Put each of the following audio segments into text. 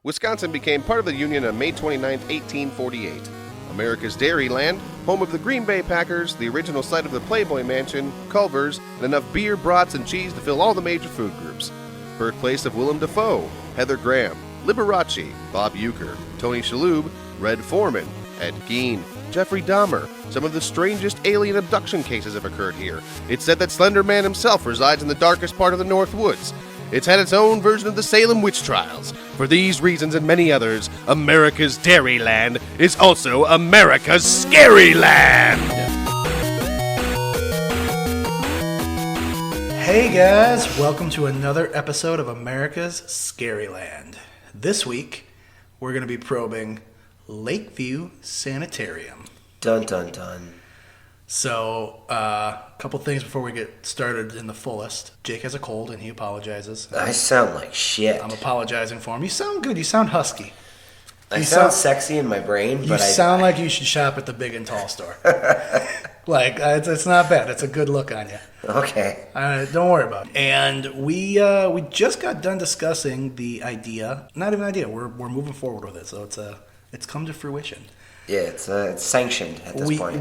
Wisconsin became part of the Union on May 29, 1848. America's Dairyland, home of the Green Bay Packers, the original site of the Playboy Mansion, Culver's, and enough beer, brats, and cheese to fill all the major food groups. Birthplace of Willem Dafoe, Heather Graham, Liberace, Bob Uecker, Tony Shalhoub, Red Foreman, Ed Gein, Jeffrey Dahmer. Some of the strangest alien abduction cases have occurred here. It's said that Slender Man himself resides in the darkest part of the North Woods. It's had its own version of the Salem witch trials. For these reasons and many others, America's Dairyland is also America's Scaryland! Hey guys, welcome to another episode of America's Scaryland. This week, we're going to be probing Lake View Sanitarium. Dun dun dun. So, a couple things before we get started in the fullest. Jake has a cold and he apologizes. I sound like shit. I'm apologizing for him. You sound good. You sound husky. I sound sexy in my brain, but you sound like you should shop at the Big and Tall store. It's not bad. It's a good look on you. Okay. Don't worry about it. And we just got done discussing the idea. Not even an idea. We're moving forward with it. So it's come to fruition. Yeah, it's sanctioned at this point.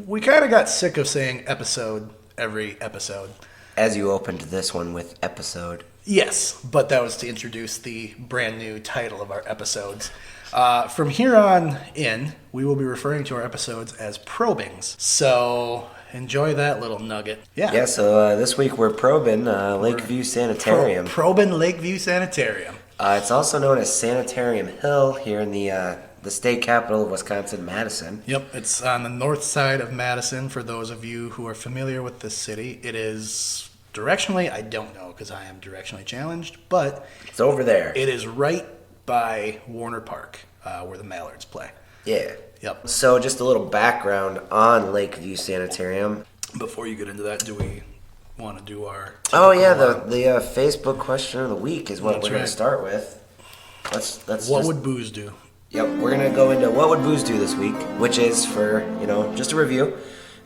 We kind of got sick of saying episode every episode. As you opened this one with episode. Yes, but that was to introduce the brand new title of our episodes. From here on in, we will be referring to our episodes as probings. So enjoy that little nugget. Yeah. So this week we're probing Lake View Sanitarium. Probing Lake View Sanitarium. It's also known as Sanitarium Hill here in the state capital of Wisconsin, Madison. Yep, it's on the north side of Madison. For those of you who are familiar with this city, it is directionally, I don't know because I am directionally challenged, but it's over there. It is right by Warner Park, where the Mallards play. Yeah. Yep. So just a little background on Lake View Sanitarium. Before you get into that, do we want to do our... the Facebook question of the week is what we're going to start with. What would booze do? Yep, we're going to go into what would booze do this week, which is for, just a review.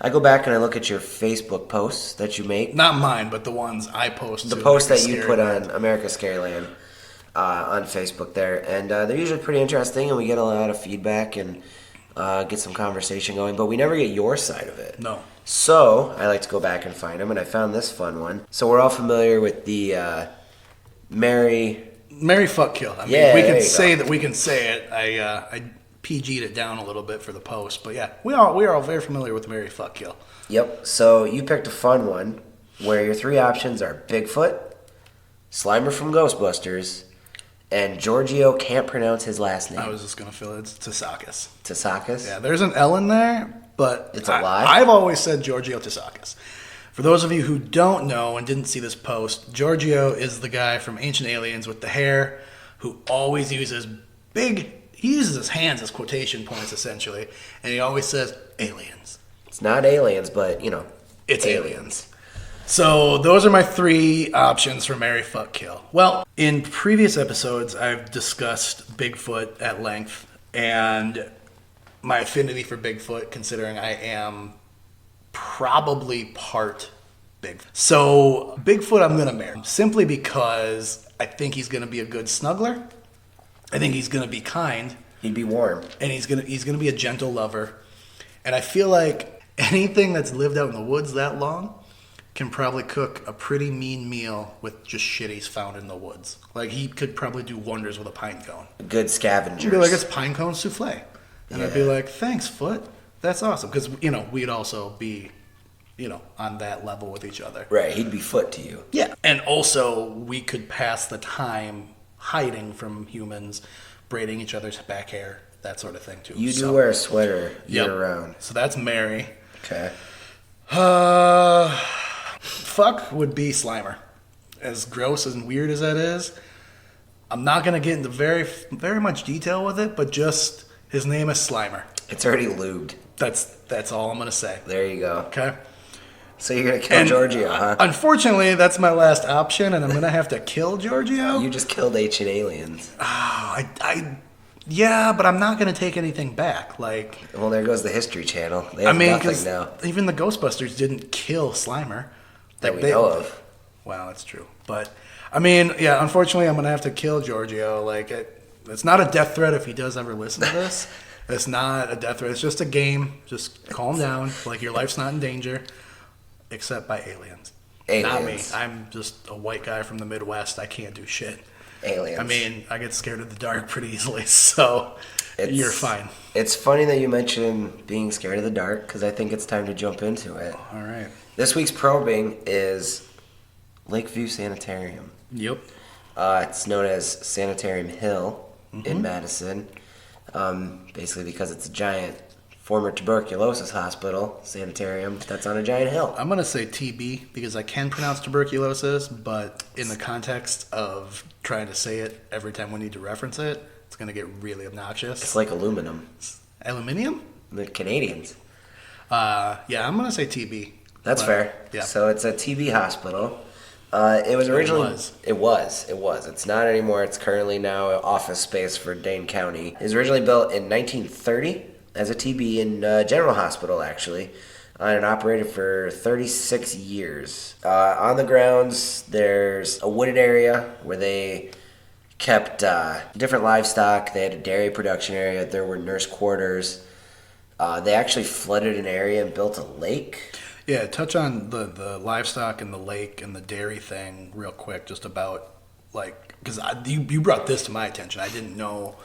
I go back and I look at your Facebook posts that you make. Not mine, but the ones I post. The posts that you put on America's Scaryland on Facebook there. And they're usually pretty interesting, and we get a lot of feedback and get some conversation going, but we never get your side of it. No. So I like to go back and find them, and I found this fun one. So we're all familiar with the Mary Fuck Kill. I mean, we can say that. We can say it. I PG'd it down a little bit for the post, but yeah, we are all very familiar with Mary Fuck Kill. Yep. So you picked a fun one where your three options are Bigfoot, Slimer from Ghostbusters, and Giorgio can't pronounce his last name. I was just gonna fill it. It's Tsakis. Tsakis? Yeah, there's an L in there, but it's a lie. I've always said Giorgio Tsakis. For those of you who don't know and didn't see this post, Giorgio is the guy from Ancient Aliens with the hair who always uses he uses his hands as quotation points, essentially, and he always says, aliens. It's not aliens, but, it's aliens. So those are my three options for Marry, Fuck, Kill. Well, in previous episodes, I've discussed Bigfoot at length, and my affinity for Bigfoot, considering I am probably part Bigfoot. So Bigfoot I'm going to marry, simply because I think he's going to be a good snuggler. I think he's going to be kind. He'd be warm. And he's going to be a gentle lover. And I feel like anything that's lived out in the woods that long can probably cook a pretty mean meal with just shit he's found in the woods. Like, he could probably do wonders with a pine cone. Good scavengers. He'd be like, it's pine cone souffle. And I'd be like, thanks, Foot. That's awesome. Because, we'd also be, on that level with each other. Right. He'd be Foot to you. Yeah. And also, we could pass the time hiding from humans, braiding each other's back hair, that sort of thing, too. You do wear a sweater year-round. So that's Mary. Okay. Fuck would be Slimer. As gross and weird as that is, I'm not going to get into very, very much detail with it, but just his name is Slimer. It's already lubed. That's all I'm going to say. There you go. Okay? So you're going to kill Giorgio, huh? Unfortunately, that's my last option, and I'm going to have to kill Giorgio. You just killed Ancient Aliens. Oh, yeah, but I'm not going to take anything back. Well, there goes the History Channel. They have nothing now. Even the Ghostbusters didn't kill Slimer. That we know of. Well, that's true. But I mean, yeah, unfortunately, I'm going to have to kill Giorgio. Like, it's not a death threat if he does ever listen to this. It's not a death threat. It's just a game. Just calm down. Like, your life's not in danger, except by aliens. Not me. I'm just a white guy from the Midwest. I can't do shit. Aliens. I mean, I get scared of the dark pretty easily, so you're fine. It's funny that you mention being scared of the dark, because I think it's time to jump into it. All right. This week's probing is Lake View Sanitarium. Yep. It's known as Sanitarium Hill in Madison, basically because it's a giant former tuberculosis hospital, sanitarium, that's on a giant hill. I'm going to say TB because I can pronounce tuberculosis, but in the context of trying to say it every time we need to reference it, it's going to get really obnoxious. It's like aluminum. Aluminium? The Canadians. Yeah, I'm going to say TB. That's fair. Yeah. So it's a TB hospital. It was originally... It was. It's not anymore. It's currently now an office space for Dane County. It was originally built in 1930 as a TB in General Hospital, actually, and operated for 36 years. On the grounds, there's a wooded area where they kept different livestock. They had a dairy production area. There were nurse quarters. They actually flooded an area and built a lake. Yeah, touch on the livestock and the lake and the dairy thing real quick, just about, like, because you brought this to my attention. I didn't know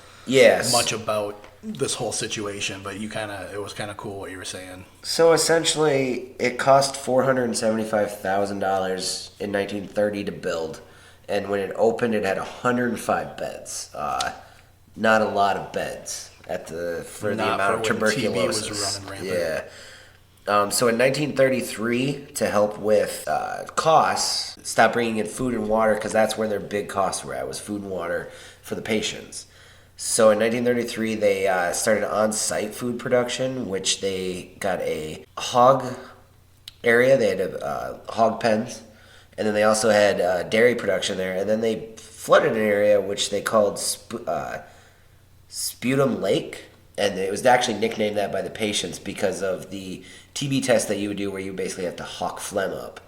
much about this whole situation, but it was kind of cool what you were saying. So essentially, it cost $475,000 in 1930 to build, and when it opened, it had 105 beds. Not a lot of beds for the amount of tuberculosis. TB was running rampant. Yeah. So in 1933, to help with costs, stopped bringing in food and water because that's where their big costs were at, was food and water for the patients. So in 1933, they started on-site food production, which they got a hog area. They had hog pens, and then they also had dairy production there. And then they flooded an area which they called Sputum Lake, and it was actually nicknamed that by the patients because of the TB test that you would do where you basically have to hawk phlegm up.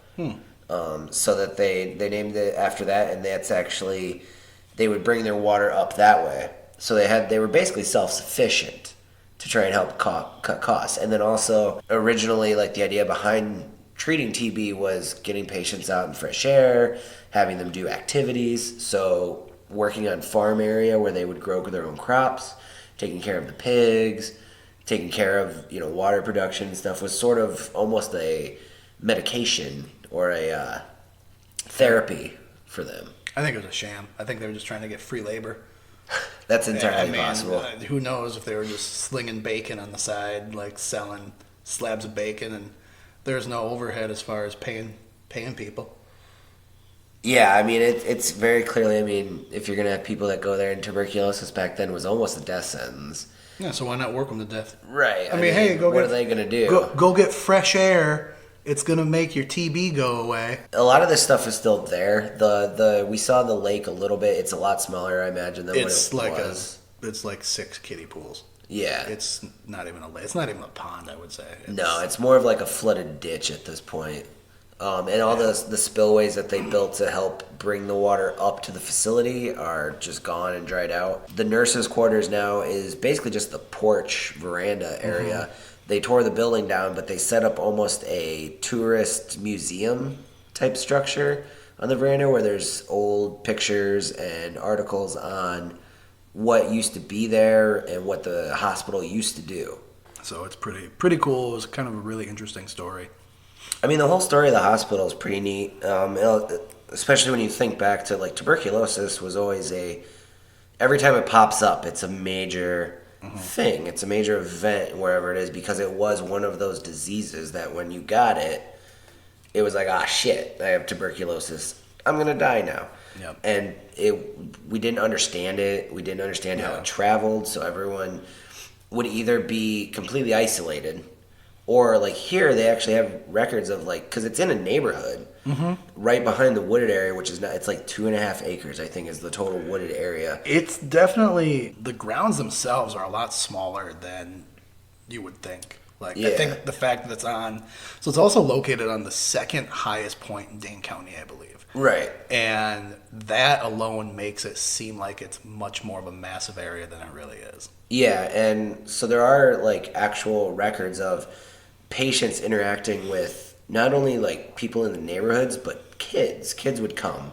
So that they named it after that, and that's actually, they would bring their water up that way. So they were basically self-sufficient to try and help cut costs. And then also, originally, like, the idea behind treating TB was getting patients out in fresh air, having them do activities. So working on farm area where they would grow their own crops, taking care of the pigs, taking care of, water production and stuff was sort of almost a medication or a therapy for them. I think it was a sham. I think they were just trying to get free labor. That's entirely possible. Who knows if they were just slinging bacon on the side, like selling slabs of bacon, and there's no overhead as far as paying people. Yeah, I mean, it's very clearly, if you're going to have people that go there, and tuberculosis back then was almost a death sentence. Yeah, so why not work them to death? Right. I mean, hey, what are they going to do? Go get fresh air. It's going to make your TB go away. A lot of this stuff is still there. We saw the lake a little bit. It's a lot smaller, I imagine, than what it was. It's like 6 kiddie pools. Yeah. It's not even a lake. It's not even a pond, I would say. No, it's more of like a flooded ditch at this point. And all the spillways that they built to help bring the water up to the facility are just gone and dried out. The nurses' quarters now is basically just the porch veranda area. They tore the building down, but they set up almost a tourist museum type structure on the veranda where there's old pictures and articles on what used to be there and what the hospital used to do. So it's pretty cool. It was kind of a really interesting story. The whole story of the hospital is pretty neat, especially when you think back to, like, tuberculosis was always every time it pops up, it's a major thing. It's a major event wherever it is because it was one of those diseases that when you got it, it was like, shit, I have tuberculosis. I'm going to die now. Yep. And we didn't understand it. We didn't understand how it traveled, so everyone would either be completely isolated or, like, here they actually have records of, like, because it's in a neighborhood right behind the wooded area, which is it's like 2.5 acres, I think, is the total wooded area. It's definitely, the grounds themselves are a lot smaller than you would think. Like, I think the fact that it's also located on the second highest point in Dane County, I believe. Right. And that alone makes it seem like it's much more of a massive area than it really is. Yeah, and so there are like actual records of patients interacting with not only like people in the neighborhoods, but kids. Kids would come,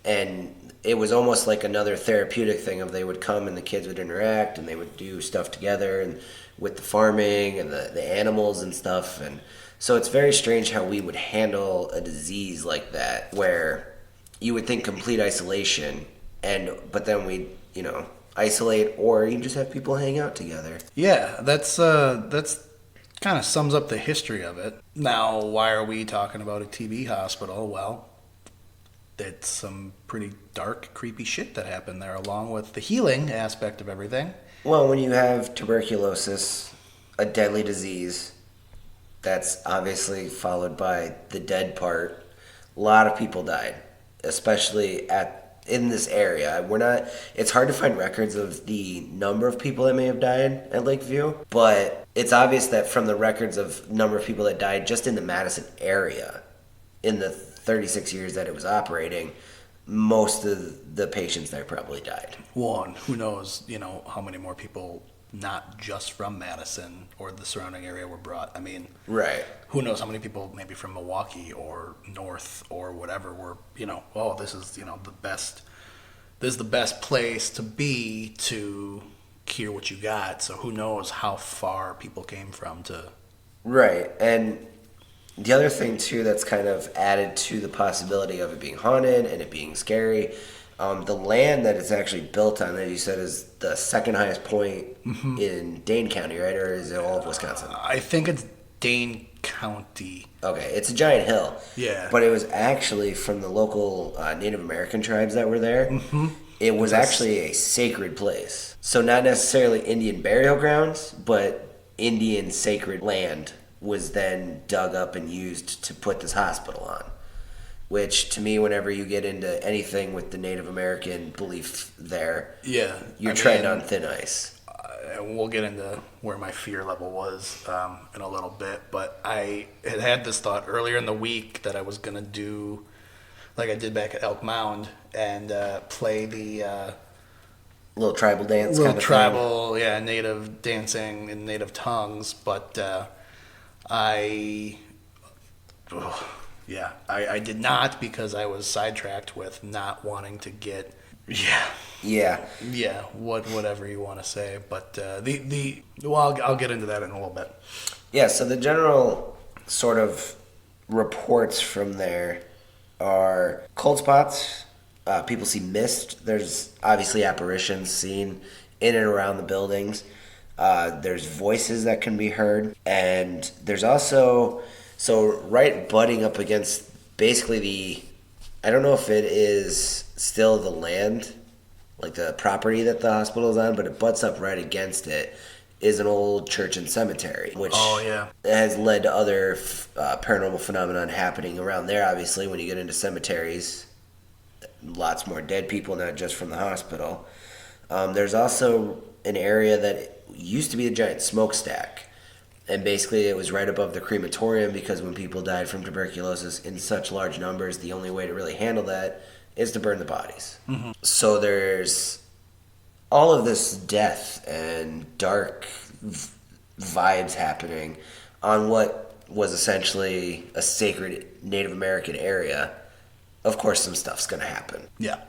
and it was almost like another therapeutic thing of they would come and the kids would interact and they would do stuff together and with the farming and the animals and stuff. And so it's very strange how we would handle a disease like that where you would think complete isolation, but then we isolate, or you just have people hang out together. Yeah, that's kind of sums up the history of it. Now, why are we talking about a TB hospital? Well, it's some pretty dark, creepy shit that happened there, along with the healing aspect of everything. Well, when you have tuberculosis, a deadly disease, that's obviously followed by the dead part. A lot of people died, especially in this area. It's hard to find records of the number of people that may have died at Lake View, but it's obvious that from the records of number of people that died just in the Madison area in the 36 years that it was operating, most of the patients there probably died. One, who knows, how many more people not just from Madison or the surrounding area were brought. I mean, right. Who knows how many people maybe from Milwaukee or North or whatever were, this is, this is the best place to be to cure what you got. So who knows how far people came from to... Right. And the other thing, too, that's kind of added to the possibility of it being haunted and it being scary, the land that it's actually built on, as you said, is the second highest point in Dane County, right? Or is it all of Wisconsin? I think it's Dane County. Okay, it's a giant hill. Yeah. But it was actually from the local Native American tribes that were there. Mm-hmm. It was actually a sacred place. So not necessarily Indian burial grounds, but Indian sacred land was then dug up and used to put this hospital on. Which, to me, whenever you get into anything with the Native American belief there, you're treading on thin ice. We'll get into where my fear level was in a little bit, but I had this thought earlier in the week that I was going to do, like I did back at Elk Mound, and play the... little tribal dance little kind of tribal, thing. Yeah, native dancing in native tongues, but I did not because I was sidetracked with not wanting to get whatever you want to say. But I'll get into that in a little bit. Yeah. So the general sort of reports from there are cold spots. People see mist. There's obviously apparitions seen in and around the buildings. There's voices that can be heard, and there's also... So right butting up against basically I don't know if it is still the land, like the property that the hospital is on, but it butts up right against it, is an old church and cemetery, which has led to other paranormal phenomenon happening around there. Obviously, when you get into cemeteries, lots more dead people, not just from the hospital. There's also an area that used to be a giant smokestack. And basically it was right above the crematorium because when people died from tuberculosis in such large numbers, the only way to really handle that is to burn the bodies. Mm-hmm. So there's all of this death and dark vibes happening on what was essentially a sacred Native American area. Of course, some stuff's going to happen. Yeah.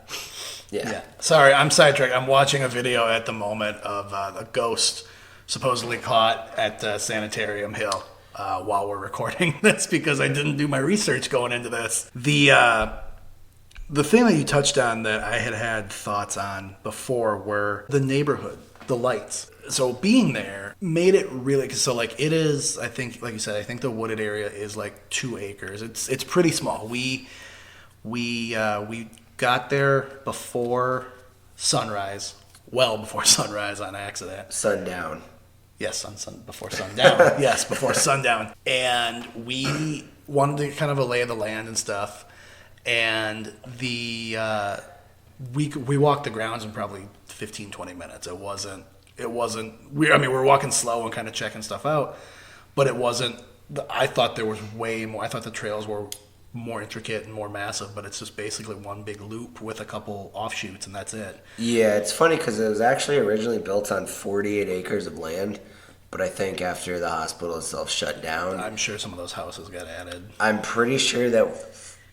Sorry, I'm sidetracked. I'm watching a video at the moment of a ghost supposedly caught at Sanitarium Hill while we're recording this because I didn't do my research going into this. The thing that you touched on that I had thoughts on before were the neighborhood, the lights. So being there made it really, so like it is, I think, like you said, I think the wooded area is like 2 acres. It's pretty small. We got there before sunrise, well before sunrise on accident. Sundown. Yes, before sundown. Yes, before sundown. And we wanted to kind of a lay of the land and stuff. And we walked the grounds in probably 15, 20 minutes. We were walking slow and kind of checking stuff out, but it wasn't, I thought there was way more. I thought the trails were more intricate and more massive, but it's just basically one big loop with a couple offshoots, and that's it. Yeah, it's funny because it was actually originally built on 48 acres of land, but I think after the hospital itself shut down, I'm sure some of those houses got added. I'm pretty sure that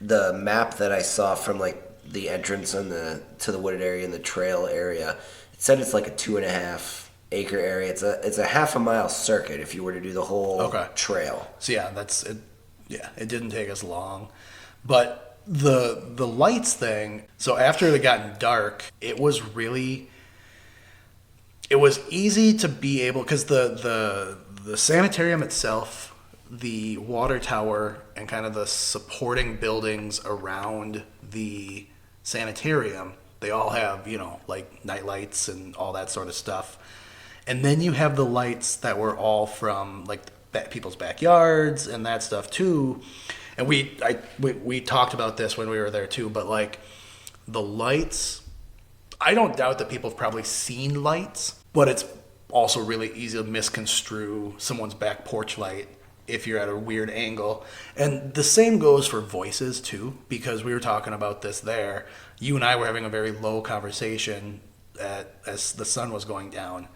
the map that I saw from like the entrance to the wooded area and the trail area, it said it's like a 2.5 acre area. It's a half a mile circuit if you were to do the whole trail. So yeah, that's it. Yeah, it didn't take us long, but the lights thing. So after it had gotten dark, it was easy to be able, because the sanitarium itself, the water tower, and kind of the supporting buildings around the sanitarium, they all have, like night lights and all that sort of stuff. And then you have the lights that were all from like people's backyards and that stuff too. And we talked about this when we were there too, but like the lights, I don't doubt that people have probably seen lights, but it's also really easy to misconstrue someone's back porch light if you're at a weird angle. And the same goes for voices too, because we were talking about this there. You and I were having a very low conversation as the sun was going down.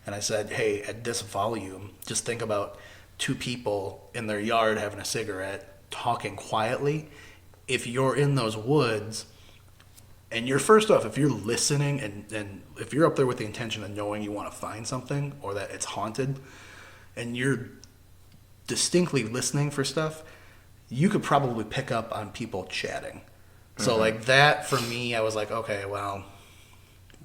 And I said, hey, at this volume, just think about two people in their yard having a cigarette, talking quietly. If you're in those woods, and you're, first off, if you're listening and if you're up there with the intention of knowing you want to find something or that it's haunted, and you're distinctly listening for stuff, you could probably pick up on people chatting. So like that, for me, I was like, okay, well,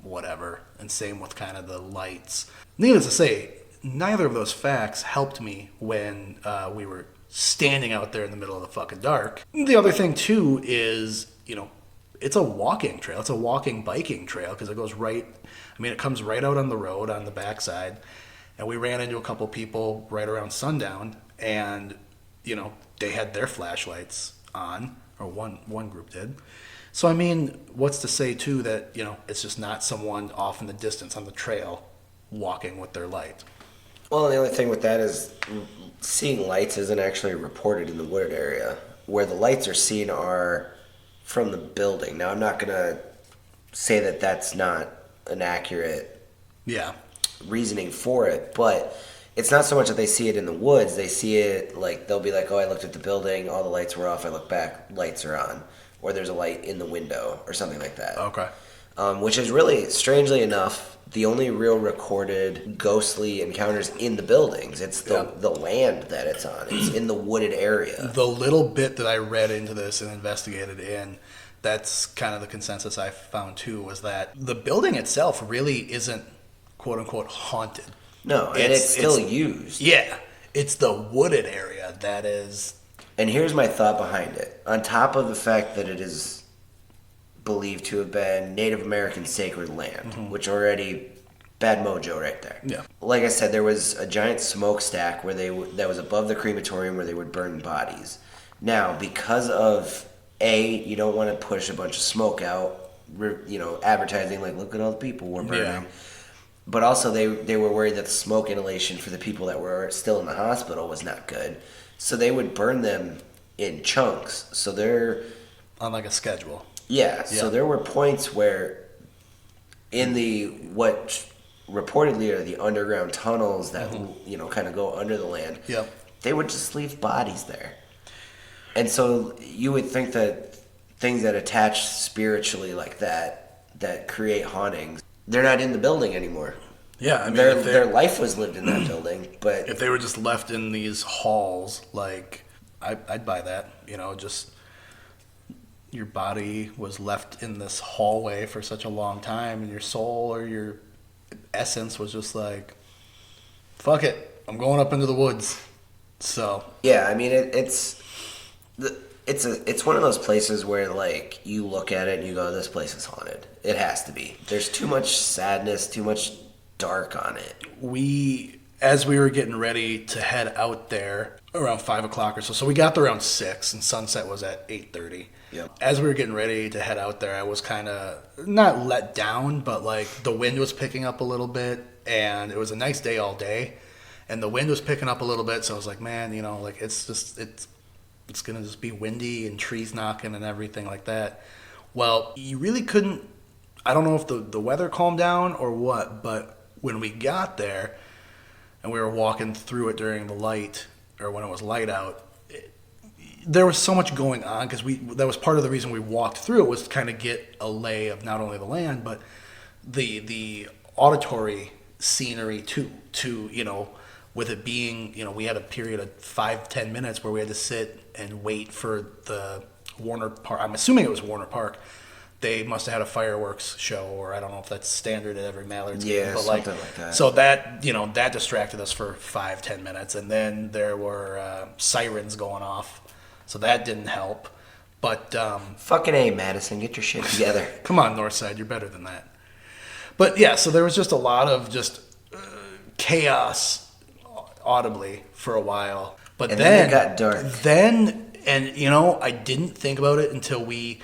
whatever. And same with kind of the lights. Needless to say, neither of those facts helped me when we were standing out there in the middle of the fucking dark. The other thing too is, it's a walking trail. It's a walking biking trail because it goes it comes right out on the road on the backside. And we ran into a couple people right around sundown, and they had their flashlights on, or one group did. So I mean, what's to say too that it's just not someone off in the distance on the trail walking with their light. Well, the only thing with that is seeing lights isn't actually reported in the wooded area. Where the lights are seen are from the building. Now, I'm not going to say that that's not an accurate reasoning for it, but it's not so much that they see it in the woods. They see it, like, they'll be like, oh, I looked at the building, all the lights were off, I look back, lights are on. Or there's a light in the window, or something like that. Okay. Which is really, strangely enough, the only real recorded ghostly encounters in the buildings. It's the land that it's on. It's in the wooded area. The little bit that I read into this and investigated in, that's kind of the consensus I found too, was that the building itself really isn't quote unquote haunted. No, and it's still used. Yeah. It's the wooded area that is. And here's my thought behind it. On top of the fact that it is believed to have been Native American sacred land, which already bad mojo right there. Yeah. Like I said, there was a giant smokestack that was above the crematorium where they would burn bodies. Now, because of you don't want to push a bunch of smoke out, advertising like, look at all the people we're burning. Yeah. But also they were worried that the smoke inhalation for the people that were still in the hospital was not good. So they would burn them in chunks. So they're on like a schedule. Yeah, so there were points where in what reportedly are the underground tunnels that kind of go under the land, they would just leave bodies there. And so you would think that things that attach spiritually like that create hauntings, they're not in the building anymore. Yeah, I mean, their life was lived in that building, but if they were just left in these halls, like I'd buy that. Just your body was left in this hallway for such a long time, and your soul or your essence was just like, fuck it, I'm going up into the woods. So yeah, I mean it's one of those places where like you look at it and you go, this place is haunted. It has to be. There's too much sadness, too much dark on it. As we were getting ready to head out there around 5 o'clock or so we got there around 6 and sunset was at 8:30. Yep. As we were getting ready to head out there, I was kind of not let down, but like the wind was picking up a little bit, and it was a nice day all day, and the wind was picking up a little bit, so I was like, man, like it's it's going to just be windy and trees knocking and everything like that. Well, you really couldn't, I don't know if the weather calmed down or what, but when we got there and we were walking through it during the light, or when it was light out, there was so much going on because that was part of the reason we walked through it, was to kind of get a lay of not only the land, but the auditory scenery too, with it being, we had a period of 5-10 minutes where we had to sit and wait for the Warner Park. I'm assuming it was Warner Park. They must have had a fireworks show, or I don't know if that's standard at every Mallards game. But something like that. So that, that distracted us for 5-10 minutes. And then there were sirens going off. So that didn't help. But fucking A, Madison, get your shit together. Come on, Northside, you're better than that. But yeah, so there was just a lot of just chaos audibly for a while. But then it got dark. I didn't think about it until we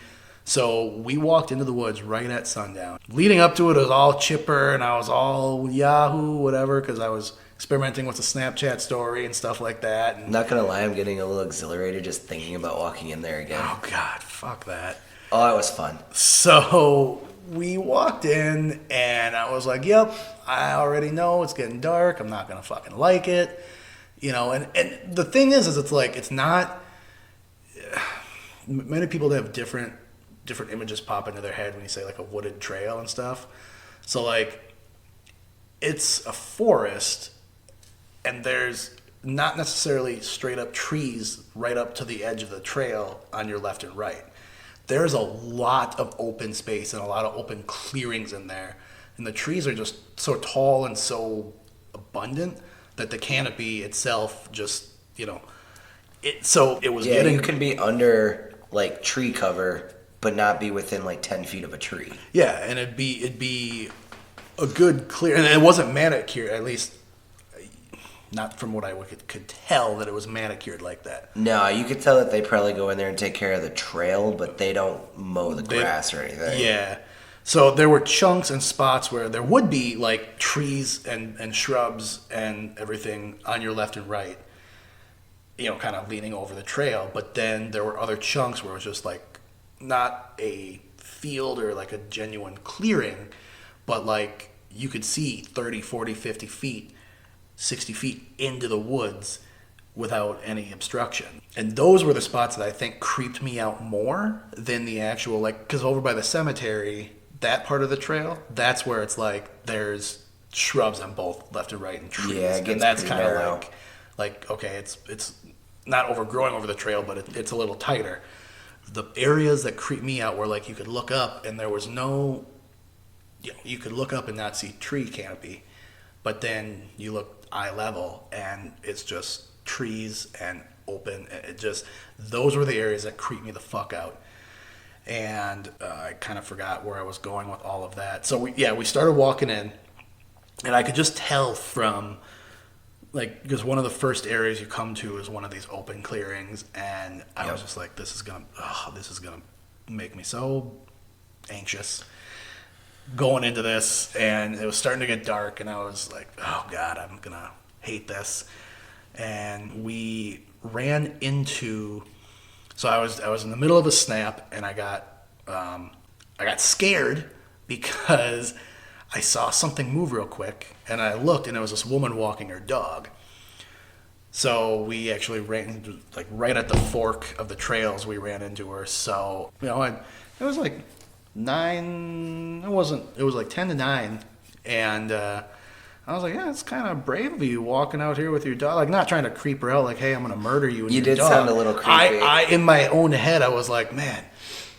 walked into the woods right at sundown. Leading up to it was all chipper, and I was all Yahoo, whatever, because I was experimenting with the Snapchat story and stuff like that. And not gonna lie, I'm getting a little exhilarated just thinking about walking in there again. Oh God, fuck that. Oh, it was fun. So we walked in, and I was like, yep, I already know it's getting dark. I'm not going to fucking like it. And the thing is it's like, it's not, many people have different images pop into their head when you say like a wooded trail and stuff. So like, it's a forest, and there's not necessarily straight up trees right up to the edge of the trail on your left and right. There's a lot of open space and a lot of open clearings in there. And the trees are just so tall and so abundant that the canopy itself just, it was getting... you can be under, like, tree cover, but not be within, like, 10 feet of a tree. Yeah, and it'd be a good clear... And it wasn't manicured, at least... Not from what I could tell that it was manicured like that. No, you could tell that they probably go in there and take care of the trail, but they don't mow the grass or anything. Yeah. So there were chunks and spots where there would be like trees and shrubs and everything on your left and right, kind of leaning over the trail. But then there were other chunks where it was just like not a field or like a genuine clearing, but like you could see 30, 40, 50 feet 60 feet into the woods without any obstruction. And those were the spots that I think creeped me out more than the actual, because over by the cemetery, that part of the trail, that's where it's like there's shrubs on both left and right and trees. Yeah, it gets and that's pretty kind of narrow. like okay, it's not overgrowing over the trail, but it's a little tighter. The areas that creep me out were like you could look up and there was no, you could look up and not see tree canopy, but then you look eye level and it's just trees and open. Those were the areas that creeped me the fuck out. And I kind of forgot where I was going with all of that. So we started walking in, and I could just tell from because one of the first areas you come to is one of these open clearings, and I was just like, this is gonna make me so anxious going into this. And it was starting to get dark, and I was like, oh God, I'm gonna hate this. And we ran into, so I was in the middle of a snap, and I got scared because I saw something move real quick, and I looked, and it was this woman walking her dog. So we actually ran right at the fork of the trails. We ran into her. So it was like 9. It was like 10 to 9, and I was like, yeah, it's kind of brave of you walking out here with your dog, like not trying to creep her out, like, hey, I'm gonna murder you. And you your did dog. sound a little creepy. I in my own head, I was like, man,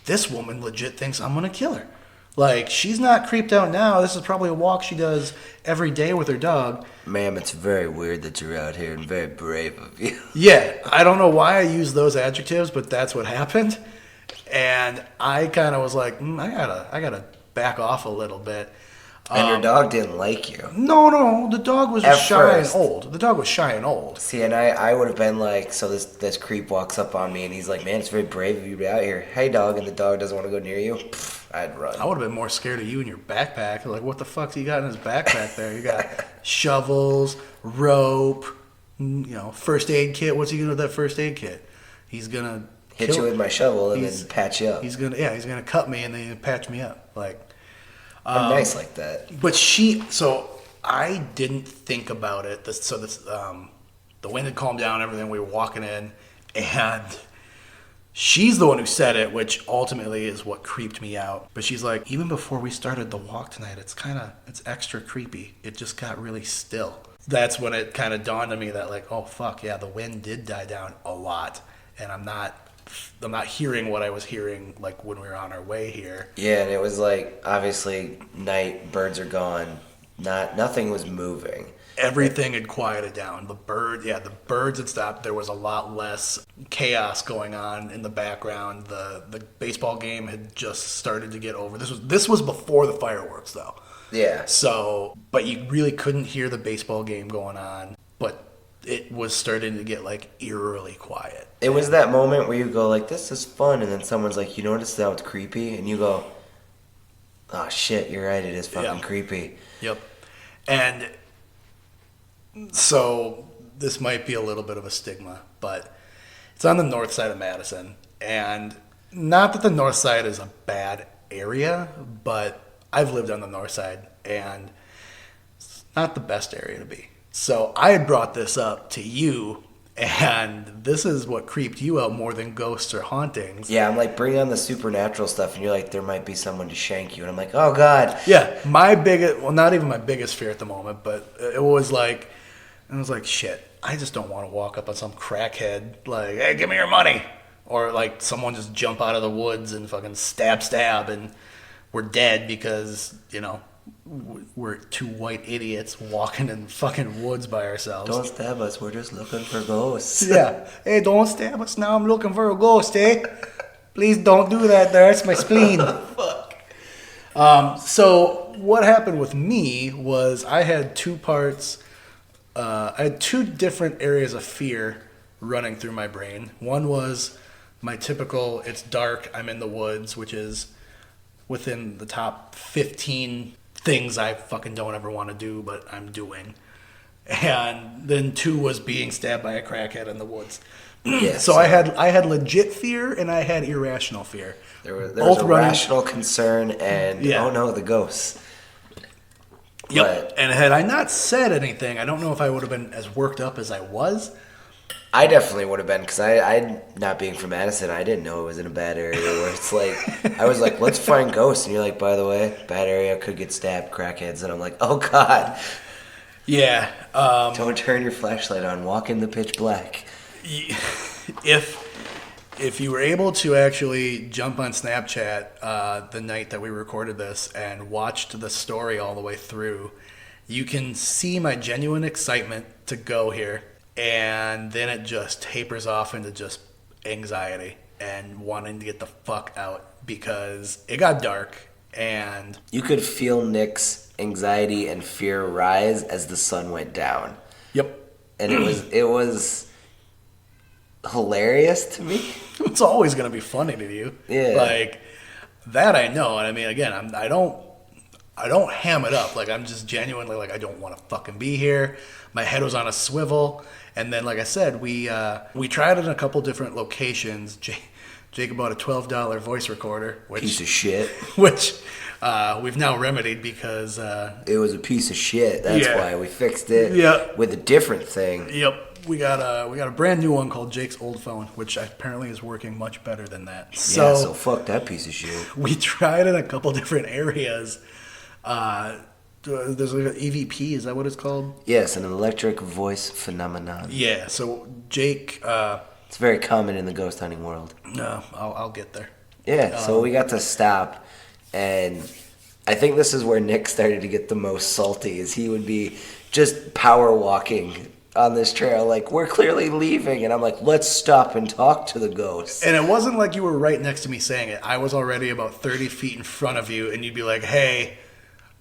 this woman legit thinks I'm gonna kill her. Like, she's not creeped out now. This is probably a walk she does every day with her dog. Ma'am, it's very weird that you're out here and very brave of you. Yeah, I don't know why I use those adjectives, but that's what happened. And I kind of was like, I gotta back off a little bit. And your dog didn't like you. No, the dog was At shy first. and old. The dog was shy and old. See, and I would have been like, so this creep walks up on me, and he's like, man, it's very brave of you to be out here. Hey, dog, and the dog doesn't want to go near you. I'd run. I would have been more scared of you and your backpack. Like, what the fuck do you got in his backpack there? You got shovels, rope, first aid kit. What's he gonna do with that first aid kit? He's gonna hit you with my shovel and then patch you up. He's gonna cut me and then patch me up. Like, I'm nice like that. But so I didn't think about it. The wind had calmed down, everything. We were walking in, and she's the one who said it, which ultimately is what creeped me out. But she's like, even before we started the walk tonight, it's extra creepy. It just got really still. That's when it kind of dawned on me that, like, oh fuck yeah, the wind did die down a lot, and I'm not hearing what I was hearing like when we were on our way here. Yeah, and it was like obviously night, birds are gone, nothing was moving. Everything had quieted down. The birds had stopped. There was a lot less chaos going on in the background. The baseball game had just started to get over. This was before the fireworks though. Yeah. So, but you really couldn't hear the baseball game going on, but it was starting to get like eerily quiet. It was that moment where you go like, this is fun, and then someone's like, you notice that it's creepy? And you go, oh shit, you're right, it is fucking creepy. Yep. And so this might be a little bit of a stigma, but it's on the north side of Madison. And not that the north side is a bad area, but I've lived on the north side, and it's not the best area to be. So I had brought this up to you, and this is what creeped you out more than ghosts or hauntings. Yeah, I'm like, bring on the supernatural stuff, and you're like, there might be someone to shank you. And I'm like, oh God. Yeah, not even my biggest fear at the moment, but it was like, shit, I just don't want to walk up on some crackhead, like, hey, give me your money. Or like someone just jump out of the woods and fucking stab, and we're dead because, we're two white idiots walking in fucking woods by ourselves. Don't stab us, we're just looking for ghosts. Yeah. Hey, don't stab us now, I'm looking for a ghost, eh? Please don't do that, that hurts my spleen. Fuck. So what happened with me was I had two parts. I had two different areas of fear running through my brain. One was my typical, it's dark, I'm in the woods, which is within the top 15 things I fucking don't ever want to do, but I'm doing. And then two was being stabbed by a crackhead in the woods. Yeah, so I had legit fear and I had irrational fear. There was a rational concern and, oh no, the ghosts. Yep. And had I not said anything, I don't know if I would have been as worked up as I was. I definitely would have been, because I, not being from Madison, I didn't know it was in a bad area where it's like, I was like, let's find ghosts. And you're like, by the way, bad area, could get stabbed, crackheads. And I'm like, oh God. Yeah. Don't turn your flashlight on. Walk in the pitch black. If you were able to actually jump on Snapchat the night that we recorded this and watched the story all the way through, you can see my genuine excitement to go here. And then it just tapers off into just anxiety and wanting to get the fuck out because it got dark and... You could feel Nick's anxiety and fear rise as the sun went down. Yep. And it was hilarious to me. It's always going to be funny to you. Yeah. Like, that I know. And I mean, again, I don't ham it up. Like, I'm just genuinely like, I don't want to fucking be here. My head was on a swivel. And then, like I said, we tried it in a couple different locations. Jake bought a $12 voice recorder. Piece of shit. Which we've now remedied because... it was a piece of shit. That's why we fixed it with a different thing. Yep. We got a brand new one called Jake's Old Phone, which apparently is working much better than that. So fuck that piece of shit. We tried in a couple different areas. There's like an EVP, is that what it's called? Yes, an electric voice phenomenon. Yeah, so Jake... it's very common in the ghost hunting world. No, I'll get there. Yeah, so we got to stop, and I think this is where Nick started to get the most salty, is he would be just power walking on this trail, like, we're clearly leaving, and I'm like, let's stop and talk to the ghosts. And it wasn't like you were right next to me saying it. I was already about 30 feet in front of you, and you'd be like, hey...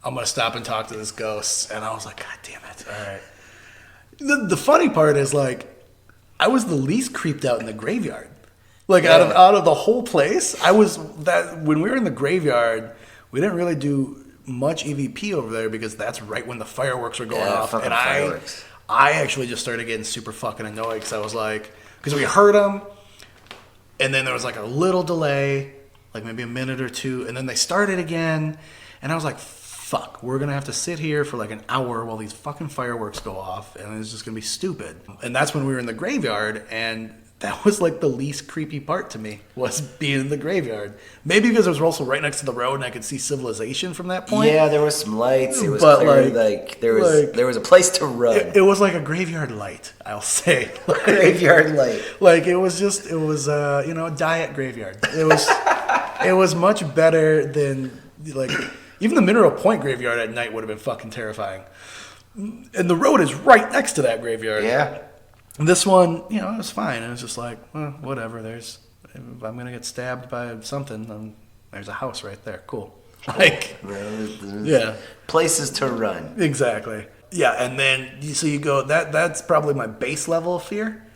I'm going to stop and talk to this ghost. And I was like, God damn it. All right. The funny part is, like, I was the least creeped out in the graveyard. Like, out of the whole place, when we were in the graveyard, we didn't really do much EVP over there because that's right when the fireworks were going off. And I actually just started getting super fucking annoyed because I was like, because we heard them, And then there was like a little delay, like maybe a minute or two, and then they started again. And I was like, fuck, we're going to have to sit here for like an hour while these fucking fireworks go off, and it's just going to be stupid. And that's when we were in the graveyard, and that was like the least creepy part to me, was being in the graveyard. Maybe because it was also right next to the road and I could see civilization from that point. Yeah, there was some lights. It was But, clear, like, there was a place to run. It was like a graveyard light, I'll say. Like, Graveyard light. Like it was diet graveyard. It was much better than like even the Mineral Point graveyard at night would have been fucking terrifying. And the road is right next to that graveyard. Yeah. This one, it was fine. It was just like, well, whatever. If I'm going to get stabbed by something, then there's a house right there. Cool. Like, yeah. Places to run. Exactly. Yeah, and then, so you go, that's probably my base level of fear.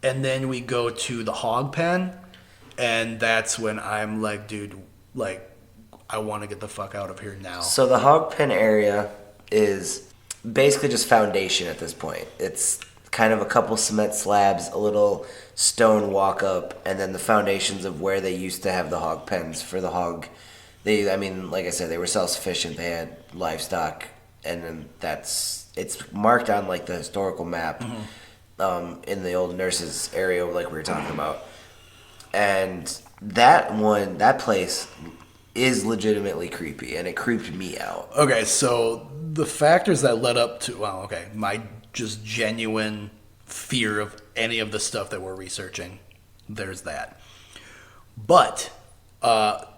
And then we go to the hog pen, and that's when I'm like, dude, like, I want to get the fuck out of here now. So the hog pen area is basically just foundation at this point. It's kind of a couple cement slabs, a little stone walk up, and then the foundations of where they used to have the hog pens for the hog. Like I said, they were self-sufficient. They had livestock, and then it's marked on like the historical map in the old nurses area, like we were talking about. And that place is legitimately creepy, and it creeped me out. Okay, so the factors that led up to, my just genuine fear of any of the stuff that we're researching, there's that. But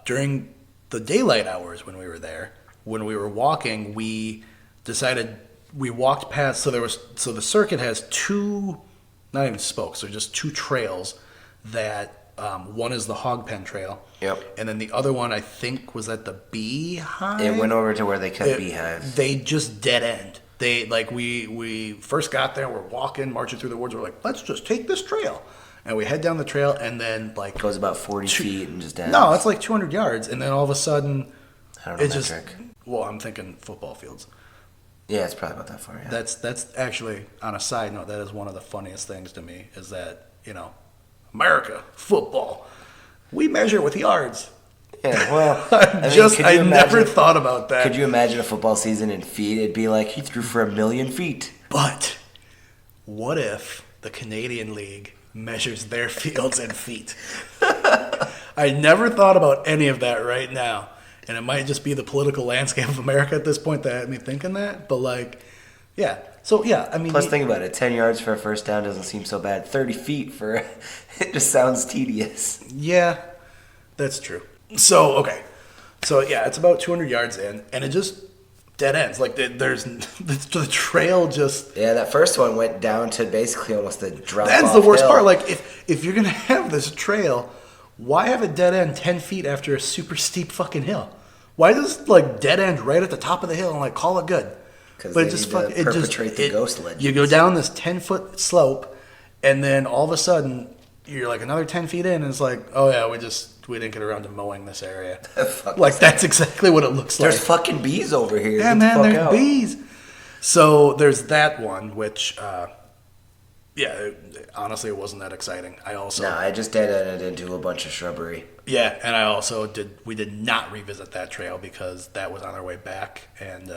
during the daylight hours when we were there, when we were walking, we walked past, so the circuit has two, not even spokes, they're just two trails that one is the hog pen trail. Yep. And then the other one, I think, was at the beehive. It went over to where they kept beehives. They just dead end. They, like, we first got there, we're walking, marching through the woods, we're like, let's just take this trail. And we head down the trail, and then, like... It goes about 40 feet and just ends. No, it's like 200 yards, and then all of a sudden... I don't know metric. Well, I'm thinking football fields. Yeah, it's probably about that far, yeah. That's actually, on a side note, that is one of the funniest things to me, is that, America, football, we measure with yards. Yeah, well, I never thought about that. Could you imagine a football season in feet? It'd be like he threw for 1,000,000 feet. But what if the Canadian League measures their fields in feet? I never thought about any of that right now. And it might just be the political landscape of America at this point that had me thinking that. But, like, yeah. So, yeah, I mean... Plus, think about it. 10 yards for a first down doesn't seem so bad. 30 feet for... It just sounds tedious. Yeah, that's true. So, okay. So, yeah, it's about 200 yards in, and it just dead ends. Like, there's... The trail just... Yeah, that first one went down to basically almost a drop-off That's the worst hill. part. Like, if you're going to have this trail, why have a dead end 10 feet after a super steep fucking hill? Why does, like, dead end right at the top of the hill and, like, call it good? Because they need to perpetrate the ghost legends. You go down this 10-foot slope, and then all of a sudden, you're, like, another 10 feet in, and it's like, oh, yeah, we didn't get around to mowing this area. Like, that's exactly what it looks like. There's fucking bees over here. Yeah, man, there's bees. So there's that one, which... honestly, it wasn't that exciting. I just dead-ended into a bunch of shrubbery. Yeah, and we did not revisit that trail because that was on our way back. And